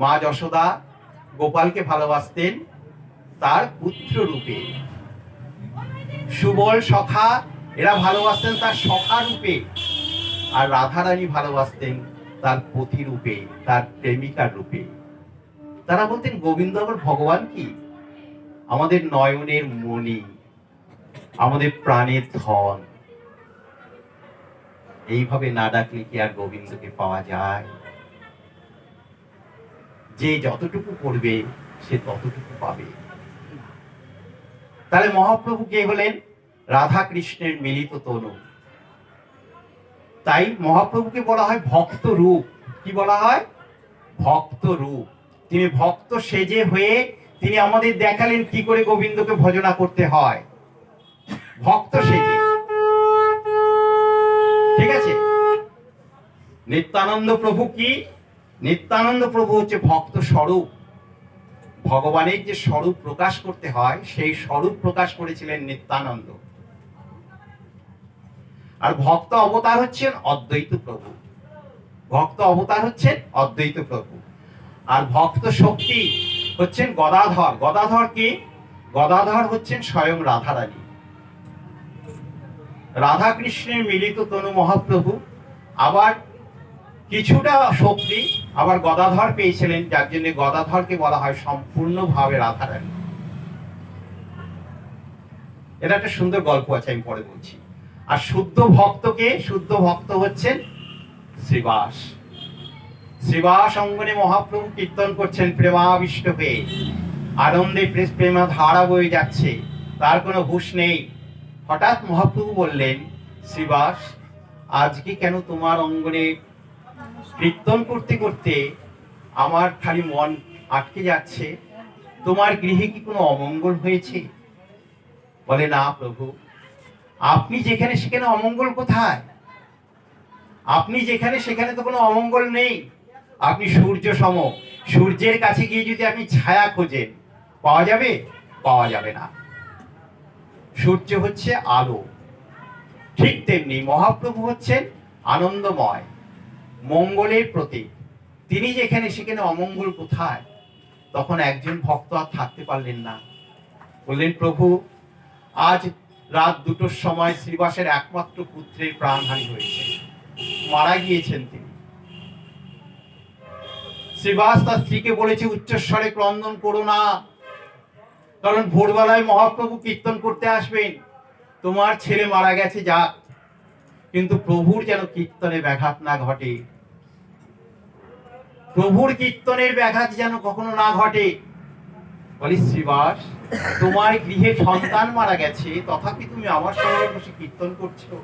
মা যশোদা গোপালকে ভালোবাসতেন তার পুত্র রূপে, সুবল সখা এরা ভালোবাসতেন তার সখা রূপে, আর রাধারানী ভালোবাসতেন তার পতি রূপে, তার প্রেমিকার রূপে। তারা বলতেন গোবিন্দ আবার ভগবান কি? আমাদের নয়নের মণি, আমাদের প্রাণের ধন। এইভাবে না ডাকলে কি আর গোবিন্দকে পাওয়া যায়? যে যতটুকু করবে সে ততটুকু পাবে। তাহলে মহাপ্রভু কে হলেন? রাধা কৃষ্ণের মিলিত তনু। তাই মহাপ্রভুকে বলা হয় ভক্ত রূপ। কি বলা হয়? ভক্ত রূপ। তিনি ভক্ত সেজে হয়ে তিনি আমাদের দেখালেন কি করে গোবিন্দকে ভজনা করতে হয়, ভক্ত সেজে। ঠিক আছে? নিত্যানন্দ প্রভু কি? নিত্যানন্দ প্রভু হচ্ছে ভক্ত স্বরূপ। ভগবানের যে স্বরূপ প্রকাশ করতে হয় সেই স্বরূপ প্রকাশ করেছিলেন নিত্যানন্দ। আর ভক্ত অবতার হচ্ছেন অদ্বৈত প্রভু। ভক্ত অবতার হচ্ছেন অদ্বৈত প্রভু। আর ভক্ত শক্তি হচ্ছেন গদাধর। গদাধর কি? গদাধর হচ্ছেন স্বয়ং রাধারানী। রাধা কৃষ্ণের মিলিত তনু মহাপ্রভু। আবার কিছুটা শক্তি আবার গদাধর পেয়েছিলেন, যার জন্য গদাধরকে বলা হয় সম্পূর্ণভাবে রাধারানী। এটা একটা সুন্দর গল্প আছে, আমি পরে বলছি। আর শুদ্ধ ভক্তকে, শুদ্ধ ভক্ত হচ্ছেন শ্রীবাস। শ্রীবাস অঙ্গনে মহাপ্রভু কীর্তন করছেন প্রেমাবিষ্ট হয়ে, আনন্দে প্রেমা ধারা বয়ে যাচ্ছে, তার কোনো হুঁশ নেই। হঠাৎ মহাপ্রভু বললেন, শ্রীবাস আজকে কেন তোমার অঙ্গনে কীর্তন করতে করতে আমার খালি মন আটকে যাচ্ছে? তোমার গৃহে কি কোনো অমঙ্গল হয়েছে? বলে, না প্রভু, আপনি যেখানে সেখানে অমঙ্গল কোথায়? আপনি যেখানে সেখানে তো কোনো অমঙ্গল নেই। আপনি সূর্য সম, সূর্যের কাছে গিয়ে যদি আপনি ছায়া খোঁজেন পাওয়া যাবে? পাওয়া যাবে না। সূর্য হচ্ছে আলো, ঠিক তেমনি মহাপ্রভু হচ্ছেন আনন্দময়, মঙ্গলের প্রতীক। তিনি যেখানে সেখানে অমঙ্গল কোথায়? তখন একজন ভক্ত আর থাকতে পারলেন না, বললেন, প্রভু আজ রাত 2টোর সময় শ্রীবাসের একমাত্র পুত্রের প্রাণহানি হয়েছে, মারা গিয়েছেন তিনি। শ্রীবাস তার স্ত্রীকে বলেছে উচ্চস্বরে ক্রন্দন করো না, কারণ ভোরবেলায় মহাপ্রভু কীর্তন করতে আসবেন, তোমার ছেলে মারা গেছে যাক, কিন্তু প্রভুর যেন কীর্তনে ব্যাঘাত না ঘটে, প্রভুর কীর্তনের ব্যাঘাত যেন কখনো না ঘটে। বলি, শ্রীবাস তোমার গৃহে সন্তান মারা গেছে, তথাপি তুমি আমার সঙ্গে বসে কীর্তন করছো?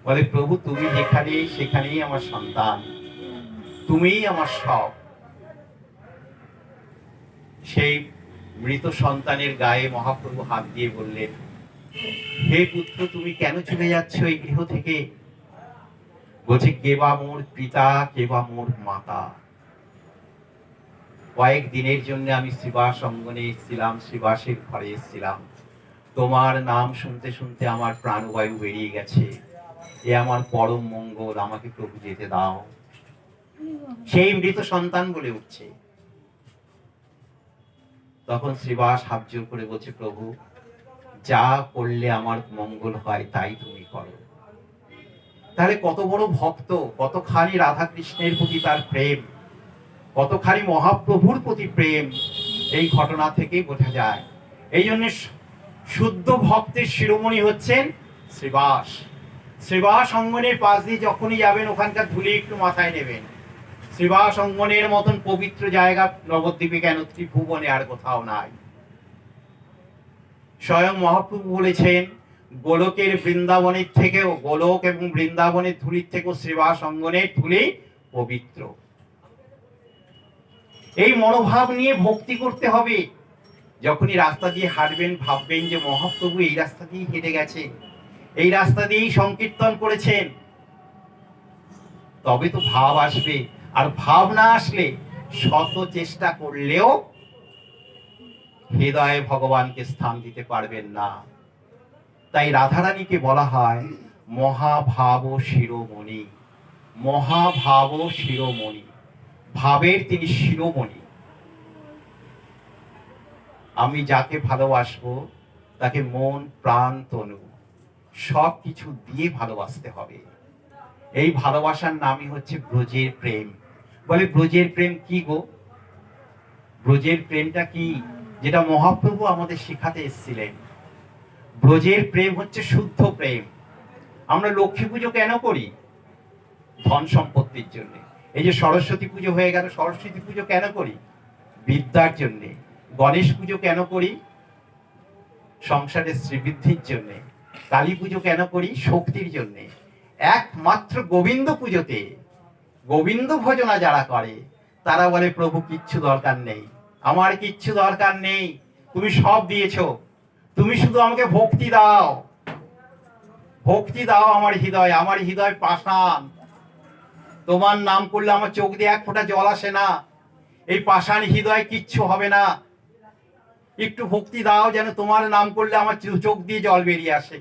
বলে, প্রভু তুমি যেখানে সেখানেই আমার সন্তান, তুমিই আমার সব। সেই মৃত সন্তানের গায়ে মহাপ্রভু হাত দিয়ে বললেন, হে পুত্র তুমি কেন চলে যাচ্ছ এই গৃহ থেকে? বলছে, কে বা মোর পিতা, কে বা মোর মাতা। কয়েক দিনের জন্য আমি শ্রীবাস অঙ্গনে এসেছিলাম, শ্রীবাসের ঘরে এসেছিলাম, তোমার নাম শুনতে শুনতে আমার প্রাণবায়ু বেরিয়ে গেছে, এ আমার পরম মঙ্গল, আমাকে প্রভু যেতে দাও। সেই মৃত সন্তান বলে উঠছে। তখন শ্রীবাস হাত জোর করে বলছে, প্রভু যা করলে আমার মঙ্গল হয় তাই তুমি করো। তাহলে কত বড় ভক্ত, কতখানি রাধা কৃষ্ণের প্রতি তার প্রেম, কতখানি মহাপ্রভুর প্রতি প্রেম, এই ঘটনা থেকেই বোঝা যায়। এই জন্য শুদ্ধ ভক্তের শিরোমণি হচ্ছেন শ্রীবাস। শ্রীবাস অঙ্গনের পাশ দিয়ে যখনই যাবেন ওখানকার ধুলি একটু মাথায় নেবেন। শ্রীবাস অঙ্গনের মতন পবিত্র জায়গা নবদ্বীপে কেন, ত্রিভুবনে আর কোথাও নাই। স্বয়ং মহাপ্রভু বলেছেন গোলকের বৃন্দাবনের থেকেও, গোলক এবং বৃন্দাবনের ধুলির থেকেও শ্রীবাস অঙ্গনের ধুলি পবিত্র। এই মনোভাব নিয়ে ভক্তি করতে হবে। যখনই রাস্তা দিয়ে হাঁটবেন ভাববেন যে মহাপ্রভু এই রাস্তা দিয়ে হেঁটে গেছে, এই রাস্তা দিয়েই সংকীর্তন করেছেন, তবে তো ভাব আসবে। আর ভাব না আসলে শত চেষ্টা করলেও হৃদয়ে ভগবানকে স্থান দিতে পারবেন না। তাই রাধারানীকে বলা হয় মহাভাব শিরোমণি। মহাভাব শিরোমণি, ভাবের তিনি শিরোমণি। আমি যাকে ভালোবাসবো তাকে মন প্রাণ তনু সব কিছু দিয়ে ভালোবাসতে হবে। এই ভালোবাসার নামই হচ্ছে ব্রজের প্রেম। বলে ব্রজের প্রেম কি গো? ব্রজের প্রেমটা কি? যেটা মহাপ্রভু আমাদের শেখাতে এসেছিলেন। ব্রজের প্রেম হচ্ছে শুদ্ধ প্রেম। আমরা লক্ষ্মী পুজো কেন করি? ধন সম্পত্তির জন্য। এই যে সরস্বতী পুজো হয়ে গেল, সরস্বতী পুজো কেন করি? বিদ্যার জন্য। গণেশ পুজো কেন করি? সংসারের শ্রীবৃদ্ধির জন্য। কালী পুজো কেন করি? শক্তির জন্য। একমাত্র গোবিন্দ পুজোতে, গোবিন্দ ভজনা যারা করে তারা বলে প্রভু কিচ্ছু দরকার নেই, আমার কিচ্ছু দরকার নেই, তুমি সব দিয়েছো, তুমি শুধু আমাকে ভক্তি দাও, ভক্তি দাও আমার হৃদয়। আমার হৃদয় পাষাণ, তোমার নাম করলে আমার চোখ দিয়ে এক ফোঁটা জল আসে না। এই পাষাণ হৃদয় কিচ্ছু হবে না, একটু ভক্তি দাও যেন তোমার নাম করলে আমার চোখ দিয়ে জল বেরিয়ে আসে।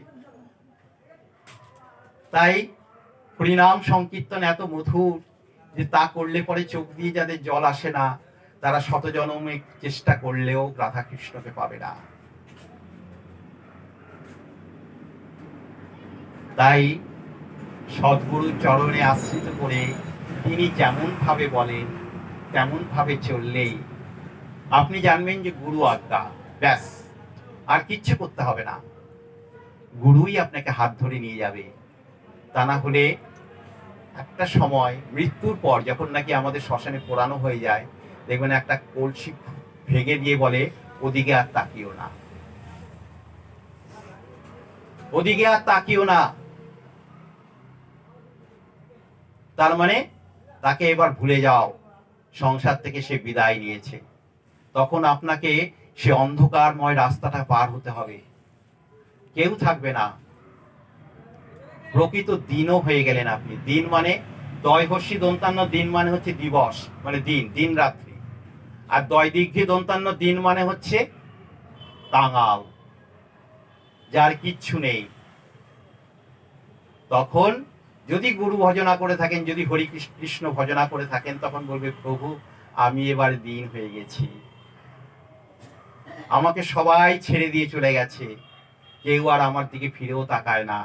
তাই হরিনাম সংকীর্তন এত মধুর যে তা করলে পরে চোখ দিয়ে যাদের জল আসে না তারা শত জনমে চেষ্টা করলেও রাধা কৃষ্ণকে পাবে না। তাই সদ্গুরুর চরণে আশ্রিত করে তিনি যেমন ভাবে বলেন তেমন ভাবে চললেই আপনি জানবেন যে গুরু আজ্ঞা, ব্যাস আর কিচ্ছু করতে হবে না। গুরুই আপনাকে হাত ধরে নিয়ে যাবে। তা না হলে একটা সময় মৃত্যুর পর যখন নাকি আমাদের শ্মশানে পোড়ানো হয়ে যায়, দেখবেন একটা কলসি ভেঙে দিয়ে বলে ওদিকে আর তাকিও না, ওদিকে আর তাকিও না। তার মানে তাকে এবার ভুলে যাও, সংসার থেকে সে বিদায় নিয়েছে। তখন আপনাকে সে অন্ধকারময় রাস্তাটা পার হতে হবে, কেউ থাকবে না। প্রকৃত দিনও হয়ে গেলেন আপনি। দিন মানে দয় হর্ষি দন্তান্ন দিন মানে হচ্ছে দিবস, মানে দিন, দিন রাত্রি। আর দয় দীর্ঘি দন্তান্ন দিন মানে হচ্ছে কাঙাল, যার কিচ্ছু নেই। তখন যদি গুরু ভজনা করে থাকেন, যদি হরি কৃষ্ণ ভজনা করে থাকেন, তখন বলবে প্রভু আমি এবার দিন হয়ে গেছি, আমাকে সবাই ছেড়ে দিয়ে চলে গেছে, কেউ আর আমার দিকে ফিরেও তাকায় না,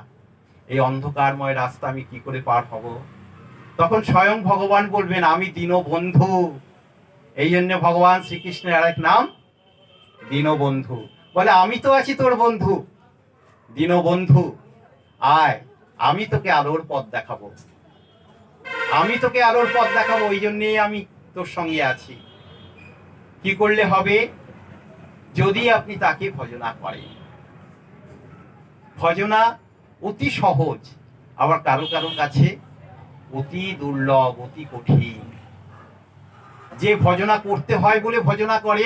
এই অন্ধকারময় রাস্তা আমি কি করে পার হব? তখন স্বয়ং ভগবান বলবেন আমি দীনবন্ধু। এই জন্য ভগবান শ্রীকৃষ্ণের আরেক নাম দীনবন্ধু। বলে আমি তো আছি তোর বন্ধু, দীনবন্ধু আয়, আমি তোকে আলোর পথ দেখাবো, আমি তোকে আলোর পথ দেখাবো, ওই জন্যই আমি তোর সঙ্গে আছি। কি করলে হবে? যদি আপনি তাকে ভজনা করেন। ভজনা অতি সহজ, আবার কারো কারো কাছে অতি দুর্লভ, অতি কঠিন। যে ভজনা করতে হয় বলে ভজনা করে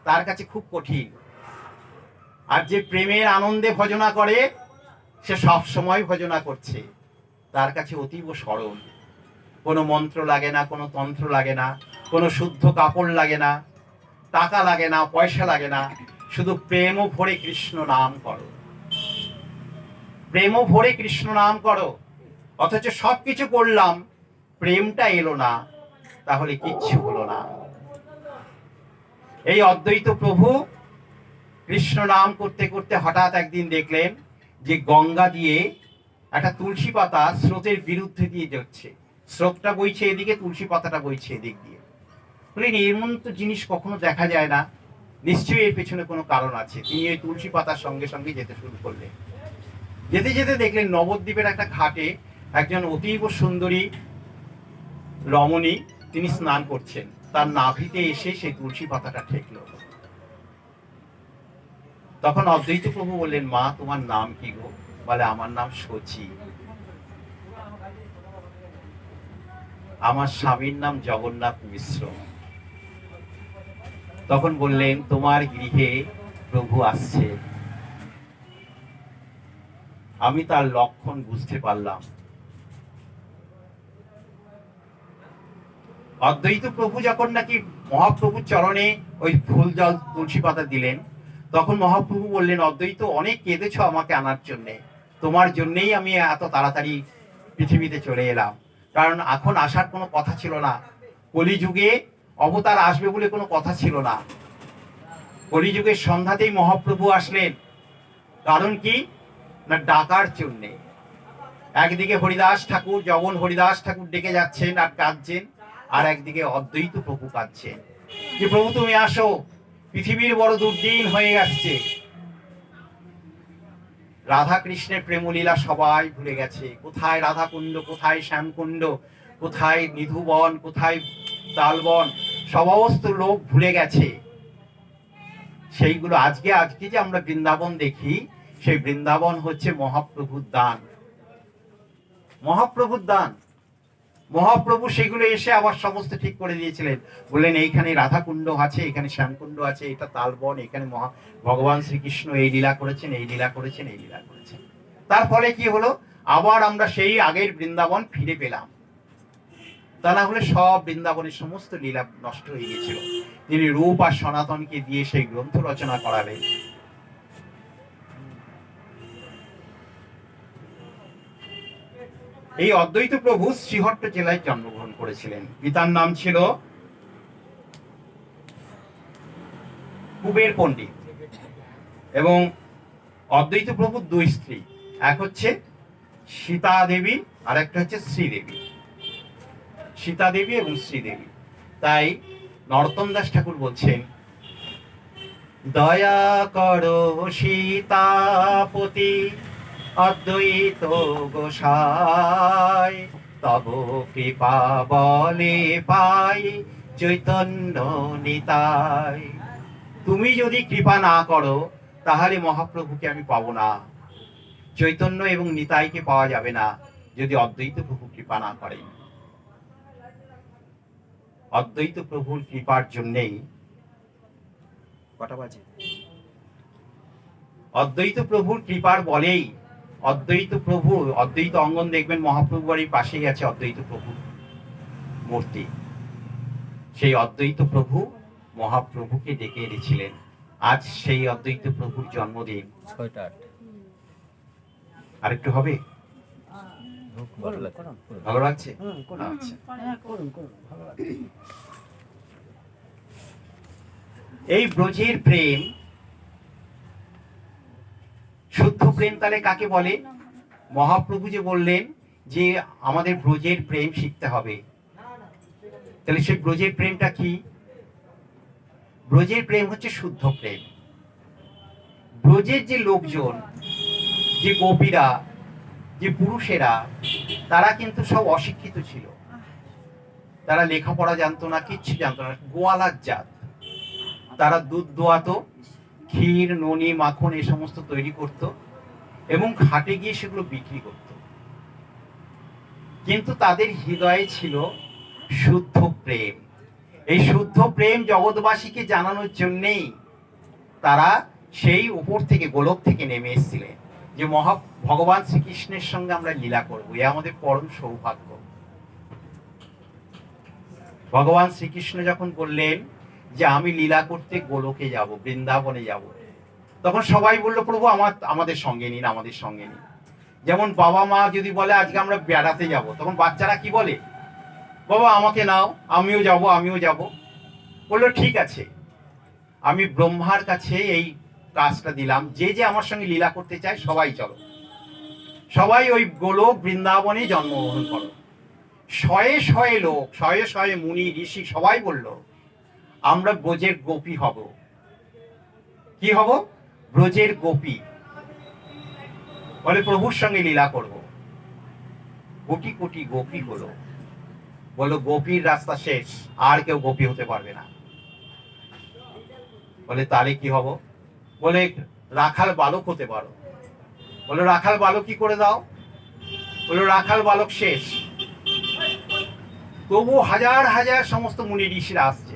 তার কাছে খুব কঠিন, আর যে প্রেমের আনন্দে ভজনা করে সে সব সময় ভজনা করছে, তার কাছে অতীব সরল। কোনো মন্ত্র লাগে না, কোনো তন্ত্র লাগে না, কোনো শুদ্ধ কাপড় লাগে না, টাকা লাগে না, পয়সা লাগে না, শুধু প্রেম ভরে কৃষ্ণ নাম করো, প্রেম ভরে কৃষ্ণ নাম করো। অথচ সবকিছু করলাম, প্রেমটা এলো না, তাহলে কিচ্ছু হলো না। এই অদ্বৈত প্রভু কৃষ্ণ নাম করতে করতে হঠাৎ একদিন দেখলেন যে গঙ্গা দিয়ে একটা তুলসী পাতা স্রোতের বিরুদ্ধে দিয়ে যাচ্ছে, স্রোতটা বইছে এদিকে, তুলসী পাতাটা বইছে এদিক দিয়ে। বলেন এমন তো জিনিস কখনো দেখা যায় না, নিশ্চয়ই এর পেছনে কোনো কারণ আছে। তিনি ওই তুলসী পাতার সঙ্গে সঙ্গে যেতে শুরু করলেন। যেতে যেতে দেখলেন নবদ্বীপের একটা ঘাটে একজন অতীব সুন্দরী রমণী তিনি স্নান করছেন। তার নাভিতে এসে সেই তুলসী পাতাটা ঠেকলো। তখন অদ্বৈত প্রভু বললেন, মা তোমার নাম কি গো? বলে, আমার নাম শচী। আমার স্বামীর নাম জগন্নাথ মিশ্র। তখন বললেন, তোমার গৃহে প্রভু আসছে, আমি তার লক্ষণ বুঝতে পারলাম। অদ্বৈত প্রভু যখন নাকি মহাপ্রভুর চরণে ওই ফুল জল তুলসী পাতা দিলেন, তখন মহাপ্রভু বললেন, অদ্বৈত অনেক কেঁদেছ আমাকে আনার জন্যে, তোমার জন্যেই আমি এত তাড়াতাড়ি পৃথিবীতে চলে এলাম। কারণ এখন আসার কোনো কথা ছিল না, কলিযুগে অবতার আসবে বলে কোনো কথা ছিল না। কলিযুগের সন্ধ্যাতেই মহাপ্রভু আসলেন। কারণ কি না, ডাকার জন্যে। একদিকে হরিদাস ঠাকুর, জগন হরিদাস ঠাকুর ডেকে যাচ্ছেন আর কাঁদছেন, আর একদিকে অদ্বৈত প্রভু কাঁদছেন যে প্রভু তুমি আসো, পৃথিবীর বড় দুর্দিন হয়ে আসছে। রাধা কৃষ্ণের প্রেমলীলা সবাই ভুলে গেছে। কোথায় রাধাকুণ্ড, কোথায় শ্যামকুণ্ড, কোথায় নিধুবন, কোথায় তালবন, সমস্ত লোক ভুলে গেছে সেইগুলো। আজকে যে আমরা বৃন্দাবন দেখি, সেই বৃন্দাবন হচ্ছে মহাপ্রভুর দান, মহাপ্রভুর দান। মহাপ্রভু সেগুলো এসে আবার সমস্ত ঠিক করে দিয়েছিলেন। বললেন, এইখানে রাধাকুণ্ড আছে, এখানে শ্যামকুণ্ড আছে, এটা তালবন, এখানে ভগবান শ্রীকৃষ্ণ এই লীলা করেছেন, এই লীলা করেছেন, এই লীলা করেছেন। তার ফলে কি হলো, আবার আমরা সেই আগের বৃন্দাবন ফিরে পেলাম। তা না হলে সব বৃন্দাবনের সমস্ত লীলা নষ্ট হয়ে গেছিল। তিনি রূপ আর সনাতনকে দিয়ে সেই গ্রন্থ রচনা করালেন। এই অদ্বৈত প্রভু শ্রীহট্ট জেলায় জন্মগ্রহণ করেছিলেন। পিতার নাম ছিল কুবের পণ্ডিত, এবং অদ্বৈত প্রভুর দুই স্ত্রী, এক হচ্ছে সীতা দেবী আর একটা হচ্ছে শ্রীদেবী। সীতা দেবী এবং শ্রীদেবী। তাই নরোত্তম দাস ঠাকুর বলছেন, দয়া করো সীতাপতি অদ্বৈত গোসাই, তব কৃপা বলে পাই চৈতন্য নিতাই। তুমি যদি কৃপা না করো তাহলে মহাপ্রভুকে আমি পাবো না, চৈতন্য এবং নিতাইকে পাওয়া যাবে না যদি অদ্বৈত প্রভু কৃপা না করেন। অদ্বৈত প্রভুর কৃপার জন্যেই কটা বাজে, অদ্বৈত প্রভুর কৃপার বলেই অদ্বৈত প্রভু, অদ্বৈত অঙ্গন দেখবেন মহাপ্রভু বাড়ির পাশেই আছে অদ্বৈত প্রভু মূর্তি। সেই অদ্বৈত প্রভু মহাপ্রভুকে ডেকে এনেছিলেন। আজ সেই অদ্বৈত প্রভুর জন্মদিন। আরেকটু হবে, ভালো লাগছে? এই ব্রজের প্রেম, শুদ্ধ প্রেম তাহলে কাকে বলে? মহাপ্রভু যে বললেন যে আমাদের ব্রজের প্রেম শিখতে হবে, তাহলে সেই ব্রজের প্রেমটা কি? ব্রজের প্রেম হচ্ছে শুদ্ধ প্রেম। ব্রজের যে লোকজন, যে গোপীরা, যে পুরুষেরা, তারা কিন্তু সব অশিক্ষিত ছিল। তারা লেখাপড়া জানতো না, কিচ্ছু জানতো না, গোয়ালার জাত। তারা দুধ দোয়াতো, ক্ষীর, ননি, মাখন এ সমস্ত তৈরি করত এবং ঘাটে গিয়ে সেগুলো বিক্রি করত। কিন্তু তাদের হৃদয়ে ছিল শুদ্ধ প্রেম। এই শুদ্ধ প্রেম জগৎবাসীকে জানানোর জন্যেই তারা সেই উপর থেকে, গোলক থেকে নেমে এসেছিলেন যে ভগবান শ্রীকৃষ্ণের সঙ্গে আমরা লীলা করবো, এ আমাদের পরম সৌভাগ্য। ভগবান শ্রীকৃষ্ণ যখন বললেন যে আমি লীলা করতে গোলকে যাব, বৃন্দাবনে যাব, তখন সবাই বলল, প্রভু আমাদের সঙ্গে নিন, আমাদের সঙ্গে নিন। যেমন বাবা মা যদি বলে আজকে আমরা বেড়াতে যাব, তখন বাচ্চারা কি বলে, বাবা আমাকে নাও, আমিও যাব, আমিও যাব। বললো ঠিক আছে, আমি ব্রহ্মার কাছে এই কাজটা দিলাম, যে যে আমার সঙ্গে লীলা করতে চায় সবাই চলো, সবাই ওই গোলক বৃন্দাবনে জন্মগ্রহণ করো। শয়ে শয়ে লোক, শয়ে শয়ে মুনি ঋষি সবাই বলল আমরা ব্রজের গোপী হব, কি হব? ব্রজের গোপী। বলে প্রভুর সঙ্গে লীলা করব। কোটি কোটি গোপী হলো, বলো গোপীর রাস্তা শেষ, আর কেউ গোপী হতে পারবে না। বলে তাহলে কি হব? বলে রাখাল বালক হতে পারো। বলো রাখাল বালক কি করে দাও? বলো রাখাল বালক শেষ। তবু হাজার হাজার সমস্ত মুনি ঋষিরা আসছে।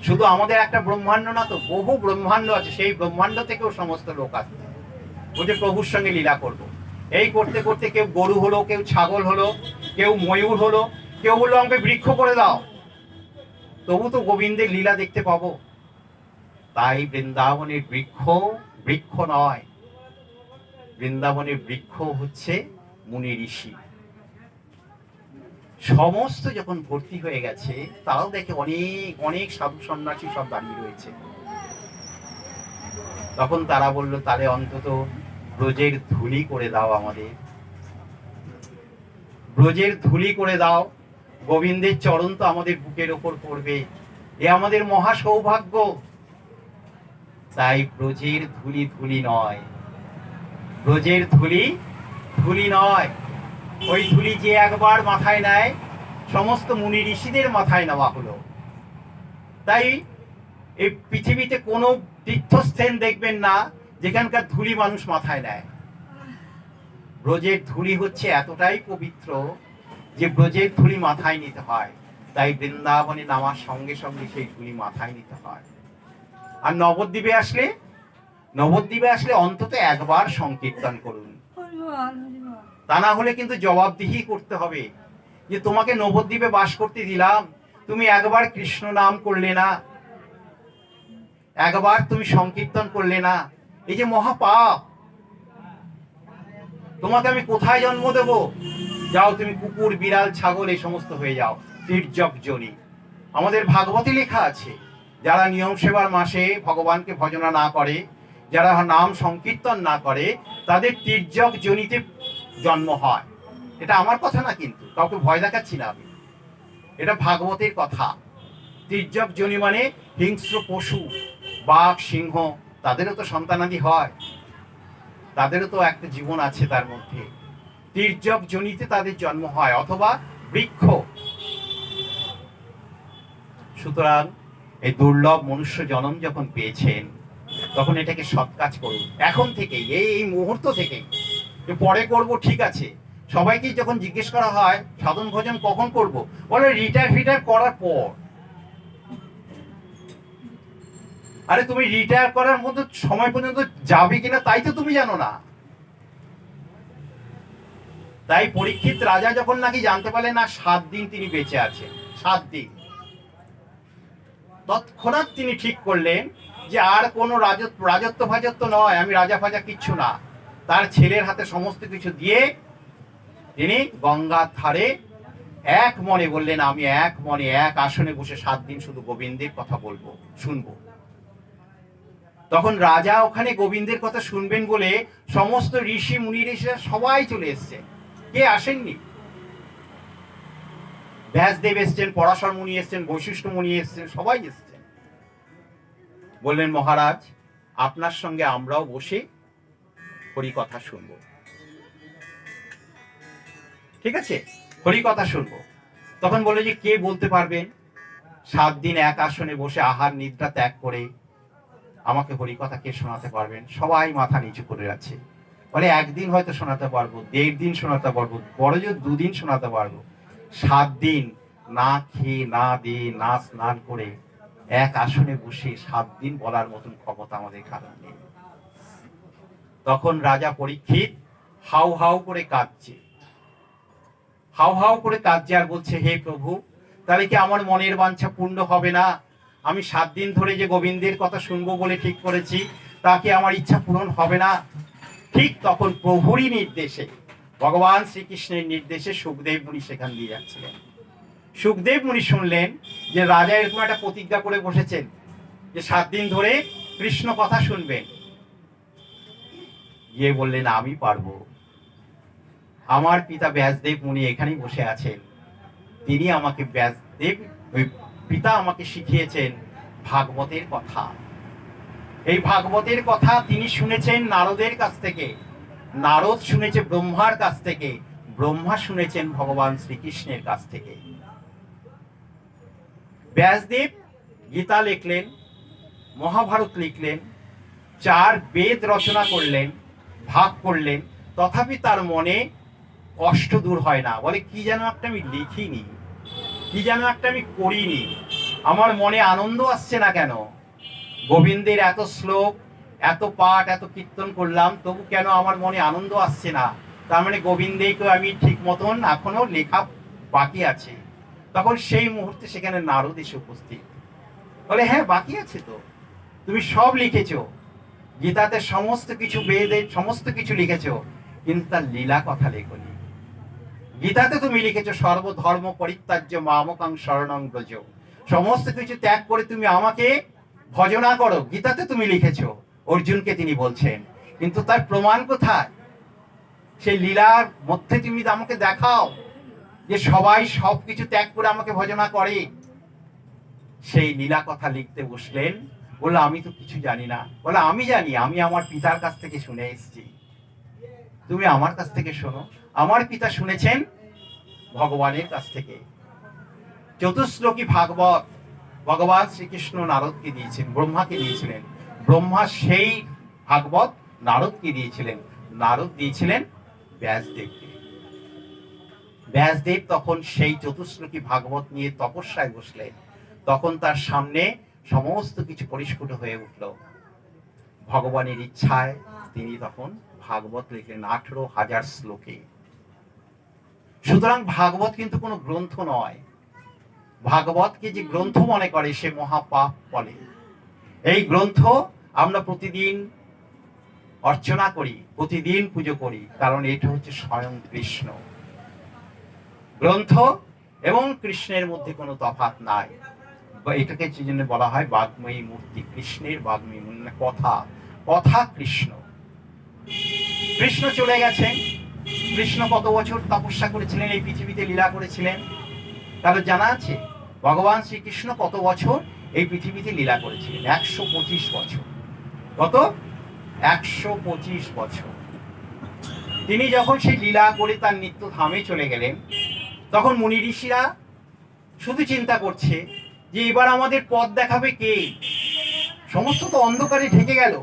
শুধু আমাদের একটা ব্রহ্মাণ্ড না তো, বহু ব্রহ্মাণ্ড আছে, সেই ব্রহ্মাণ্ড থেকেও সমস্ত লোক আসছে, বলছে প্রভুর সঙ্গে লীলা করব। এই করতে করতে কেউ গরু হলো, কেউ ছাগল হলো, কেউ ময়ূর হলো, কেউ বললো আমাকে বৃক্ষ করে দাও, তবু তো গোবিন্দের লীলা দেখতে পাবো। তাই বৃন্দাবনের বৃক্ষ বৃক্ষ নয়, বৃন্দাবনের বৃক্ষ হচ্ছে মুনি ঋষি। সমস্ত যখন ভর্তি হয়ে গেছে, তাও দেখে অনেক অনেক সাধু সন্ন্যাসী সব দাঁড়িয়ে রয়েছে। তখন তারা বলল তাহলে অন্তত ব্রজের ধুলি করে দাও, আমাদের ব্রজের ধুলি করে দাও, গোবিন্দের চরণ তো আমাদের বুকের ওপর পড়বে, এ আমাদের মহা সৌভাগ্য। তাই ব্রজের ধুলি ধুলি নয়, ব্রজের ধুলি ধুলি নয়, ওই ধুলি যে একবার মাথায় নেয়, সমস্ত মুনি ঋষিদের মাথায় নেওয়া হলো। তাই এই পৃথিবীতে কোনো তীর্থস্থান দেখবেন না যেখানকার ধুলি মানুষ মাথায় নেয়। ব্রজের ধুলি হচ্ছে এতটাই পবিত্র যে ব্রজের ধুলি মাথায় নিতে হয়। তাই বৃন্দাবনে নামার সঙ্গে সঙ্গে সেই ধুলি মাথায় নিতে হয়। আর নবদ্বীপে আসলে, নবদ্বীপে আসলে অন্তত একবার সংকীর্তন করুন, তা না হলে কিন্তু জবাবদিহি করতে হবে যে তোমাকে নবদ্বীপে বাস করতে দিলাম, তুমি একবার কৃষ্ণ নাম করলে না, একবার তুমি সংকীর্তন করলে না, এই যে মহাপাপ, তোমাকে আমি কোথায় জন্ম দেব? যাও তুমি কুকুর বিড়াল ছাগল এই সমস্ত হয়ে যাও, তির্যক যোনি। আমাদের ভাগবতে লেখা আছে, যারা নিয়ম সেবার মাসে ভগবানকে ভজনা না করে, যারা নাম সংকীর্তন না করে, তাদের তির্যক যোনিতে জন্ম হয়। এটা আমার কথা না, কিন্তু কাউকে ভয় দেখাচ্ছি না আমি, এটা ভাগবতের কথা। তির্যক যোনি মানে হিংস্র পশু, বাঘ সিংহ, তাদেরও তো সন্তানাদি হয়, তাদেরও তো একটা জীবন আছে তার মধ্যে। তির্যক যোনিতে তাদের জন্ম হয়, অথবা বৃক্ষ। সুতরাং এই দুর্লভ মনুষ্য জন্ম যখন পেয়েছেন, তখন এটাকে সৎ কাজ করুন এখন থেকেই, এই মুহূর্ত থেকেই। পরে করব ঠিক আছে, সবাইকে যখন জিজ্ঞেস করা হয় সাধন ভজন কখন করব, বলে রিটায়ার করার পর। আরে তুমি রিটায়ার করার মতো সময় পর্যন্ত যাবে কিনা তাই তো তুমি জানো না। তাই পরীক্ষিত রাজা যখন নাকি জানতে পারলেন না 7 দিন তিনি বেঁচে আছেন, 7 দিন, তৎক্ষণাৎ তিনি ঠিক করলেন যে আর কোনো রাজত্ব ফাজত্ব নয়, আমি রাজা ফাজা কিচ্ছু না। তার ছেলের হাতে সমস্ত কিছু দিয়ে তিনি গঙ্গার ধারে এক মনে বললেন, আমি এক মনে এক আসনে বসে 7 দিন শুধু গোবিন্দের কথা বলবো, শুনবো। তখন রাজা ওখানে গোবিন্দের কথা শুনবেন বলে সমস্ত ঋষি মুনি ঋষিরা সবাই চলে এসছে। কে আসেননি? ব্যাসদেব এসছেন, পরাশর মুনি এসছেন, বৈশিষ্ট্য মুনি এসছেন, সবাই এসছেন। বললেন মহারাজ, আপনার সঙ্গে আমরাও বসে হরি কথা শুনবো। ঠিক আছে, হরি কথা শুনবো। তখন বলে যে কে বলতে পারবেন 7 দিন এক আসনে বসে আহার নিদ্রা ত্যাগ করে আমাকে হরি কথা কে শোনাতে পারবেন? সবাই মাথা নিচু করে আছে। বলে একদিন হয়তো শোনাতে পারবো, 1.5 দিন শোনাতে পারবো, বড় জোর 2 দিন শোনাতে পারবো। 7 দিন না খেয়ে না দিয়ে না স্নান করে এক আসনে বসে 7 দিন বলার মতন ক্ষমতা আমাদের কারণ নেই। তখন রাজা পরীক্ষিত হাউ হাউ করে কাঁদছে, হাউ হাউ করে কাঁদছে আর বলছে, হে প্রভু, তাহলে কি আমার মনের বাঞ্ছা পূর্ণ হবে না? আমি 7 দিন ধরে যে গোবিন্দের কথা শুনবো বলে ঠিক করেছি, তা কি আমার ইচ্ছা পূরণ হবে না? ঠিক তখন প্রভুরই নির্দেশে, ভগবান শ্রীকৃষ্ণের নির্দেশে সুখদেব মুনি সেখান দিয়ে যাচ্ছিলেন। সুখদেব মুনি শুনলেন যে রাজা এরকম একটা প্রতিজ্ঞা করে বসেছেন যে 7 দিন ধরে কৃষ্ণ কথা শুনবেন। গিয়ে বললেন, আমি পারবো, আমার পিতা ব্যাসদেব মুনি এখানেই বসে আছেন, তিনি আমাকে ব্যাসদেব ওই পিতা আমাকে শিখিয়েছেন ভাগবতের কথা। এই ভাগবতের কথা তিনি শুনেছেন নারদের কাছ থেকে, নারদ শুনেছে ব্রহ্মার কাছ থেকে, ব্রহ্মা শুনেছেন ভগবান শ্রীকৃষ্ণের কাছ থেকে। ব্যাসদেব গীতা লিখলেন, মহাভারত লিখলেন, 4 বেদ রচনা করলেন, ভাগ করলেন, তথাপি তার মনে কষ্ট দূর হয় না। বলে কি যেন একটা আমি লিখিনি, কি যেন একটা আমি করিনি, আমার মনে আনন্দ আসছে না কেন? গোবিন্দের এত শ্লোক, এত পাঠ, এত কীর্তন করলাম, তবু কেন আমার মনে আনন্দ আসছে না? তার মানে গোবিন্দেকে আমি ঠিক মতন এখনো লেখা বাকি আছে। তখন সেই মুহূর্তে সেখানে নারদ এসে উপস্থিত। বলে হ্যাঁ, বাকি আছে তো, তুমি সব লিখেছো, গীতাতে সমস্ত কিছু, বেদে সমস্ত কিছু লিখেছো, কিন্তু তার লীলা কথা লেখনি। গীতাতে তুমি লিখেছো সর্বধর্ম পরিত্যাজ্য মামকং শরণং ব্রজ, সমস্ত কিছু ত্যাগ করে তুমি আমাকে ভজনা করো, গীতাতে তুমি লিখেছো। অর্জুনকে তিনি বলছেন, কিন্তু তার প্রমাণ কোথায়? সেই লীলার মধ্যে তুমি আমাকে দেখাও যে সবাই সবকিছু ত্যাগ করে আমাকে ভজনা করে। সেই লীলা কথা লিখতে বসলেন। বললো আমি তো কিছু জানি না। বলে আমি জানি, আমি আমার পিতার কাছ থেকে শুনে এসেছি, তুমি আমার কাছ থেকে শোনো। আমার পিতা শুনেছেন ভগবানের কাছ থেকে। চতুশ্লোকী ভাগবত ভগবান শ্রীকৃষ্ণ নারদকে দিয়েছেন, ব্রহ্মাকে দিয়েছিলেন। ব্রহ্মা সেই ভাগবত নারদকে দিয়েছিলেন, নারদ দিয়েছিলেন ব্যাসদেবকে। ব্যাসদেব তখন সেই চতুশ্লোকী ভাগবত নিয়ে তপস্যায় বসলেন। তখন তার সামনে সমস্ত কিছু পরিস্ফুট হয়ে উঠল। ভগবানের ইচ্ছায় তিনি তখন ভাগবত লিখলেন 18,000 শ্লোকে। সুতরাং ভাগবত কিন্তু কোনো গ্রন্থ নয়। ভাগবতকে যে গ্রন্থ মনে করে সে মহাপাপ বলে। এই গ্রন্থ আমরা প্রতিদিন অর্চনা করি, প্রতিদিন পুজো করি, কারণ এটা হচ্ছে স্বয়ং কৃষ্ণ। গ্রন্থ এবং কৃষ্ণের মধ্যে কোনো তফাৎ নাই। এটাকে জন্য বলা হয় বাগ্ময়ী মূর্তি, কৃষ্ণের বাগ্ময়ী মানে কথা, কথা কৃষ্ণ। কৃষ্ণ চলে গেছেন। কৃষ্ণ কত বছর তপস্যা করেছিলেন, এই পৃথিবীতে লীলা করেছিলেন, তাহলে জানা আছে? ভগবান শ্রীকৃষ্ণ কত বছর এই পৃথিবীতে লীলা করেছিলেন? 125 বছর। কত? 125 বছর। তিনি যখন সেই লীলা করে তার নিত্য ধামে চলে গেলেন, তখন মুনি ঋষিরা শুধু চিন্তা করছে যে এবার আমাদের পথ দেখাবে কে? সমস্ত তো অন্ধকারে ঢেকে গেল।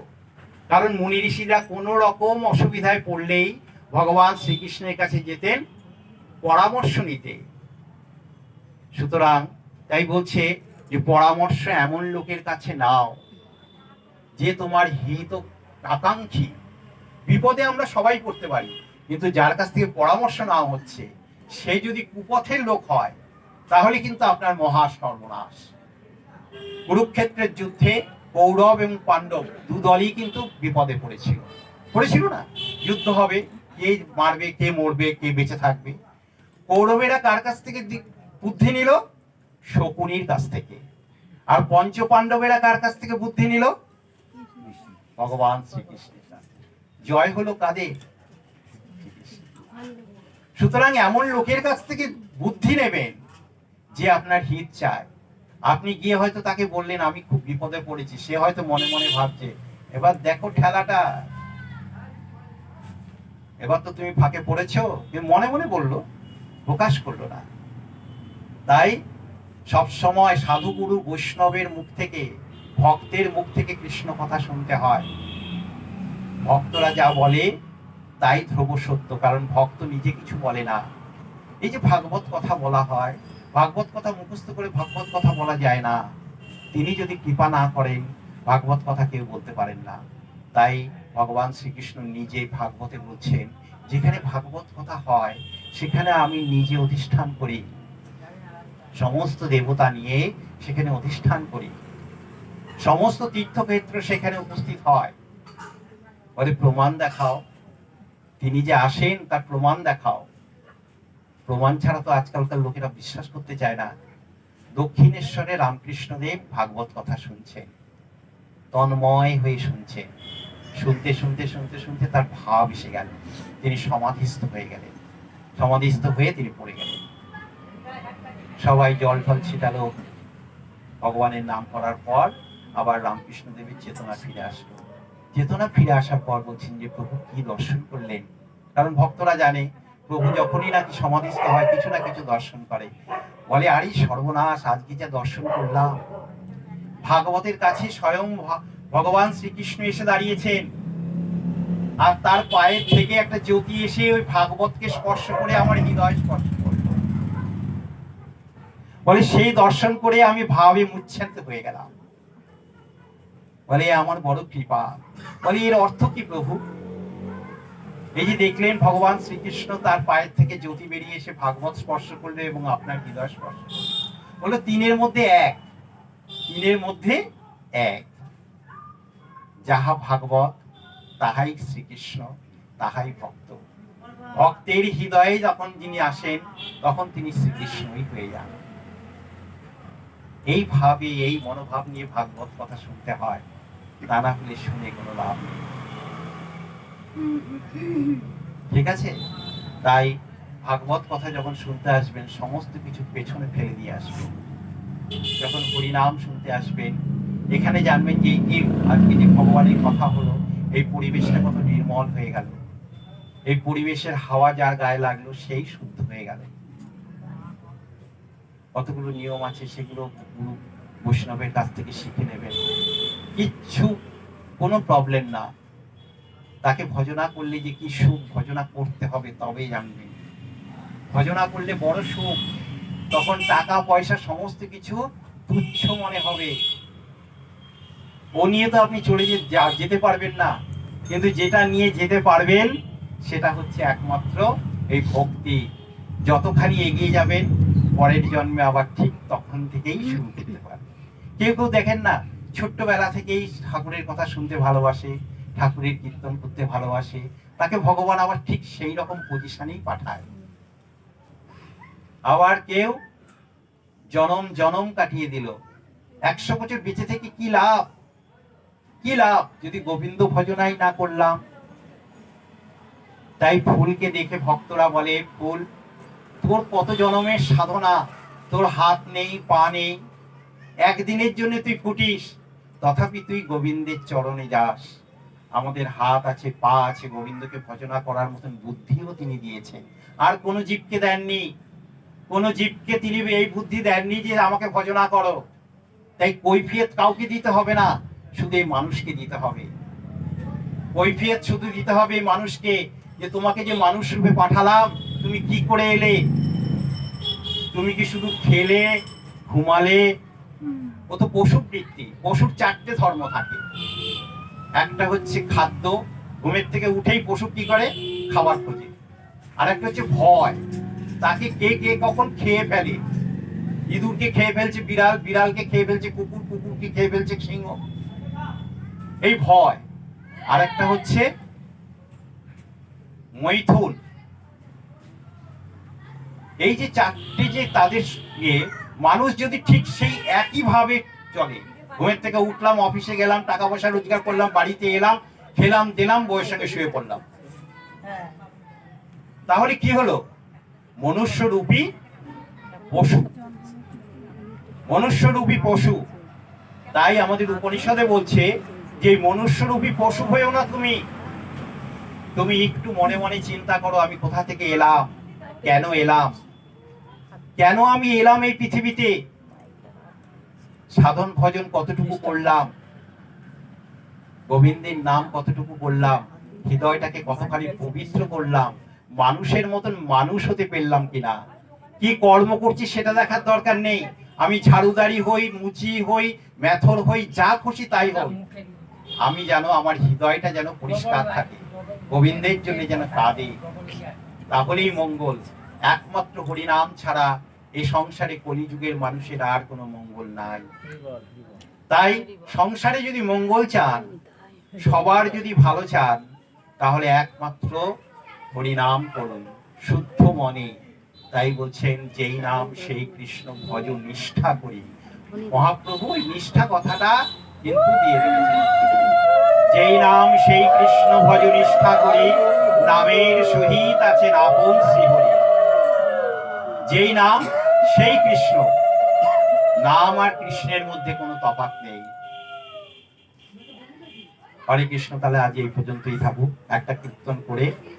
কারণ মুনি ঋষিরা কোনো রকম অসুবিধায় পড়লেই ভগবান শ্রীকৃষ্ণের কাছে যেতেন পরামর্শ নিতে। সুতরাং তাই বলছে যে পরামর্শ এমন লোকের কাছে নাও যে তোমার হিত আকাঙ্ক্ষী। বিপদে আমরা সবাই পড়তে পারি, কিন্তু যার কাছ থেকে পরামর্শ নেওয়া হচ্ছে সে যদি কুপথের লোক হয় তাহলে কিন্তু আপনার মহা সর্বনাশ। কুরুক্ষেত্রের যুদ্ধে কৌরব এবং পাণ্ডব দু দলই কিন্তু বিপদে পড়েছিল না? যুদ্ধ হবে, কে মারবে, কে মরবে, কে বেঁচে থাকবে। কৌরবেরা কার কাছ থেকে বুদ্ধি নিল? শকুনির কাছ থেকে। আর পঞ্চ পাণ্ডবেরা কার কাছ থেকে বুদ্ধি নিল? ভগবান শ্রীকৃষ্ণের কাছ থেকে। জয় হলো কাদের? সুতরাং এমন লোকের কাছ থেকে বুদ্ধি নেবেন যে আপনার হিত চায়। আপনি গিয়ে হয়তো তাকে বললেন আমি খুব বিপদে পড়েছি, সে হয়তো মনে মনে ভাবছে এবার দেখো ঠেলাটা, এবার তো তুমি ফাঁকে পড়েছো, মনে মনে বললো, প্রকাশ করলো না। তাই সব সময় সাধুগুরু বৈষ্ণবের মুখ থেকে, ভক্তের মুখ থেকে কৃষ্ণ কথা শুনতে হয়। ভক্তরা যা বলে তাই ধ্রুব সত্য, কারণ ভক্ত নিজে কিছু বলে না। এই যে ভাগবত কথা বলা হয়, ভাগবত কথা মুখস্থ করে ভাগবত কথা বলা যায় না। তিনি যদি কৃপা না করেন ভাগবত কথা কেউ বলতে পারেন না। তাই ভগবান শ্রীকৃষ্ণ নিজে ভাগবতে বলছেন যেখানে ভাগবত কথা হয় সেখানে আমি নিজে অধিষ্ঠান করি, সমস্ত দেবতা নিয়ে সেখানে অধিষ্ঠান করি, সমস্ত তীর্থক্ষেত্র সেখানে উপস্থিত হয়। বলে প্রমাণ দেখাও, তিনি যে আসেন তার প্রমাণ দেখাও। প্রমাণ ছাড়া তো আজকালকার লোকেরা বিশ্বাস করতে চায় না। দক্ষিণেশ্বরে রামকৃষ্ণদেব ভাগবত কথা শুনছেন, তন্ময় হয়ে শুনছেন। শুনতে শুনতে শুনতে শুনতে তার ভাব এসে গেল, তিনি সমাধিস্থ হয়ে গেলেন। সমাধিস্থ হয়ে তিনি পড়ে গেলেন। সবাই জল ঢল ছিটালো। ভগবানের নাম করার পর আবার রামকৃষ্ণ দেবের চেতনা ফিরে আসলো। চেতনা ফিরে আসার পর বলছেন যে প্রভু কি দর্শন করলেন, কারণ ভক্তরা জানে প্রভু যখনই নাকি সমাধিস্থ হয় কিছু না কিছু দর্শন করে। বলে আরে সর্বনাশ, আজকে যা দর্শন করলাম, ভাগবতের কাছে স্বয়ং ভগবান শ্রীকৃষ্ণ এসে দাঁড়িয়েছেন, আর তার পায়ের থেকে একটা জ্যোতি এসে ওই ভাগবতকে স্পর্শ করে আমার হৃদয় স্পর্শ করল। বলে সেই দর্শন করে আমি ভাবে মুচ্ছান্ত হয়ে গেলাম। বলে আমার বড় কৃপা। বলে এর অর্থ কি প্রভু? এই যে দেখলেন ভগবান শ্রীকৃষ্ণ তার পায়ের থেকে জ্যোতি বেরিয়ে এসে ভাগবত স্পর্শ করলো এবং আপনার হৃদয় স্পর্শ করলো। বললো তিনের মধ্যে এক, তিনের মধ্যে এক, যাহা ভাগবত তাহাই শ্রীকৃষ্ণ, তাহাই ভক্ত। ভক্তের হৃদয়ে যখন যিনি আসেন তখন তিনি শ্রীকৃষ্ণই হয়ে যান। এইভাবে এই মনোভাব নিয়ে ভাগবত কথা শুনতে হয়, তা না হলে শুনে কোনো লাভ নেই। ঠিক আছে? তাই ভাগবত কথা যখন শুনতে আসবেন সমস্ত কিছু পেছনে ফেলে দিয়ে আসবেন। যখন হরিনাম শুনতে আসবেন এখানে জানবেন যে আজকে যে ভগবানের কথা হলো, এই পরিবেশটা কত নির্মল হয়ে গেল, এই পরিবেশের হাওয়া যার গায়ে লাগলো সেই শুদ্ধ হয়ে গেল। কতগুলো নিয়ম আছে সেগুলো গুরু বৈষ্ণবের কাছ থেকে শিখে নেবেন, কিচ্ছু কোনো প্রবলেম না। তাকে ভজনা করলে যে কি সুখ, ভজনা করতে হবে তবেই জানবেন। ভজনা করলে বড় সুখ, তখন টাকা পয়সা সমস্ত কিছু তুচ্ছ মনে হবে। ও নিয়ে তো আপনি চলে যেতে পারবেন না, কিন্তু যেটা নিয়ে যেতে পারবেন সেটা হচ্ছে একমাত্র এই ভক্তি। যতখানি এগিয়ে যাবেন পরের জন্মে আবার ঠিক তখন থেকেই শুরু করতে পারবেন। কেউ কেউ দেখেন না ছোট্টবেলা থেকেই ঠাকুরের কথা শুনতে ভালোবাসে, ঠাকুরের কীর্তন করতে ভালোবাসে, তাকে ভগবান আবার ঠিক সেই রকম পজিশনেই পাঠায়। আবার কেউ জনম জনম কাটিয়ে দিল, 100 বছর বেঁচে থেকে কি লাভ? কি লাভ যদি গোবিন্দ ভজনাই না করলাম? তাই ফুলকে দেখে ভক্তরা বলে, ফুল তোর কত জনমের সাধনা, তোর হাত নেই পা নেই, একদিনের জন্য তুই ফুটিস, তথাপি তুই গোবিন্দের চরণে যাস। আমাদের হাত আছে পা আছে, গোবিন্দকে ভজনা করার মতন বুদ্ধিও তিনি দিয়েছেন। আর কোন জীবকে দেননি, কোন জীবকে তিনি এই বুদ্ধি দেননি যে আমাকে ভজনা করো। তাই কৈফিয়ত কাউকে দিতে হবে না, শুধু এই মানুষকে দিতে হবে। কৈফিয়ত শুধু দিতে হবে মানুষকে, যে তোমাকে যে মানুষ রূপে পাঠালাম তুমি কি করে এলে? তুমি কি শুধু খেলে ঘুমালে? ও তো পশু বৃত্তি। পশুর 4টে ধর্ম থাকে। একটা হচ্ছে খাদ্য, ঘুমের থেকে উঠেই পশু কি করে? খাবার খোঁজে। আর একটা হচ্ছে ভয়, তাকে কে কে কখন খেয়ে ফেলে। ইঁদুরকে খেয়ে ফেলছে বিড়াল, বিড়ালকে খেয়ে ফেলছে কুকুর, কুকুরকে খেয়ে ফেলছে সিংহ, এই ভয়। আর একটা হচ্ছে মৈথুন। এই যে 4টে যে তাদের মানুষ যদি ঠিক সেই একই ভাবে চলে, ঘুমের থেকে উঠলাম, অফিসে গেলাম, টাকা পয়সা রোজগার করলাম, বাড়িতে এলাম, খেলাম দিলাম, বউয়ের সঙ্গে শুয়ে পড়লাম, তাহলে কি হলো? মনুষ্যরূপী পশু, মনুষ্যরূপী পশু। তাই আমাদের উপনিষদে বলছে যে মনুষ্যরূপী পশু হয়েও না তুমি। তুমি একটু মনে মনে চিন্তা করো, আমি কোথা থেকে এলাম, কেন এলাম, কেন আমি এলাম এই পৃথিবীতে, সাধন ভজন কতটুকু করলাম, গোবিন্দের নাম কতটুকু বললাম, হৃদয়টাকে কতখানি পবিত্র করলাম, মানুষের মতন মানুষ হতে পেলাম কিনা। কি কর্ম করছি সেটা দেখার দরকার নেই। আমি ঝাড়ুদারি হই, মুচি হই, মেথর হই, যা খুশি তাই হই, আমি যেন আমার হৃদয়টা যেন পরিষ্কার থাকে, গোবিন্দের জন্য যেন কাঁদে, তাহলেই মঙ্গল। একমাত্র হরিনাম ছাড়া এই সংসারে কলিযুগের মানুষের আর কোনো মঙ্গল নাই। তাই সংসারে যদি মঙ্গল চান, সবার যদি ভালো চান, তাহলে একমাত্র হরিনাম করুন শুদ্ধ মনে। তাই বলছেন যেই নাম সেই কৃষ্ণ ভজ নিষ্ঠা করি। মহাপ্রভু ওই নিষ্ঠা কথাটা কিন্তু দিয়ে রেখেছেন, যেই নাম সেই কৃষ্ণ ভজ নিষ্ঠা করি, নামের সহিত আছেন আপন শ্রীহরি। যেই নাম সেই কৃষ্ণ, নাম আর কৃষ্ণের মধ্যে কোনো তফাৎ নেই। হরে কৃষ্ণ। তাহলে আজ এই পর্যন্তই থাকুক, একটা কীর্তন করে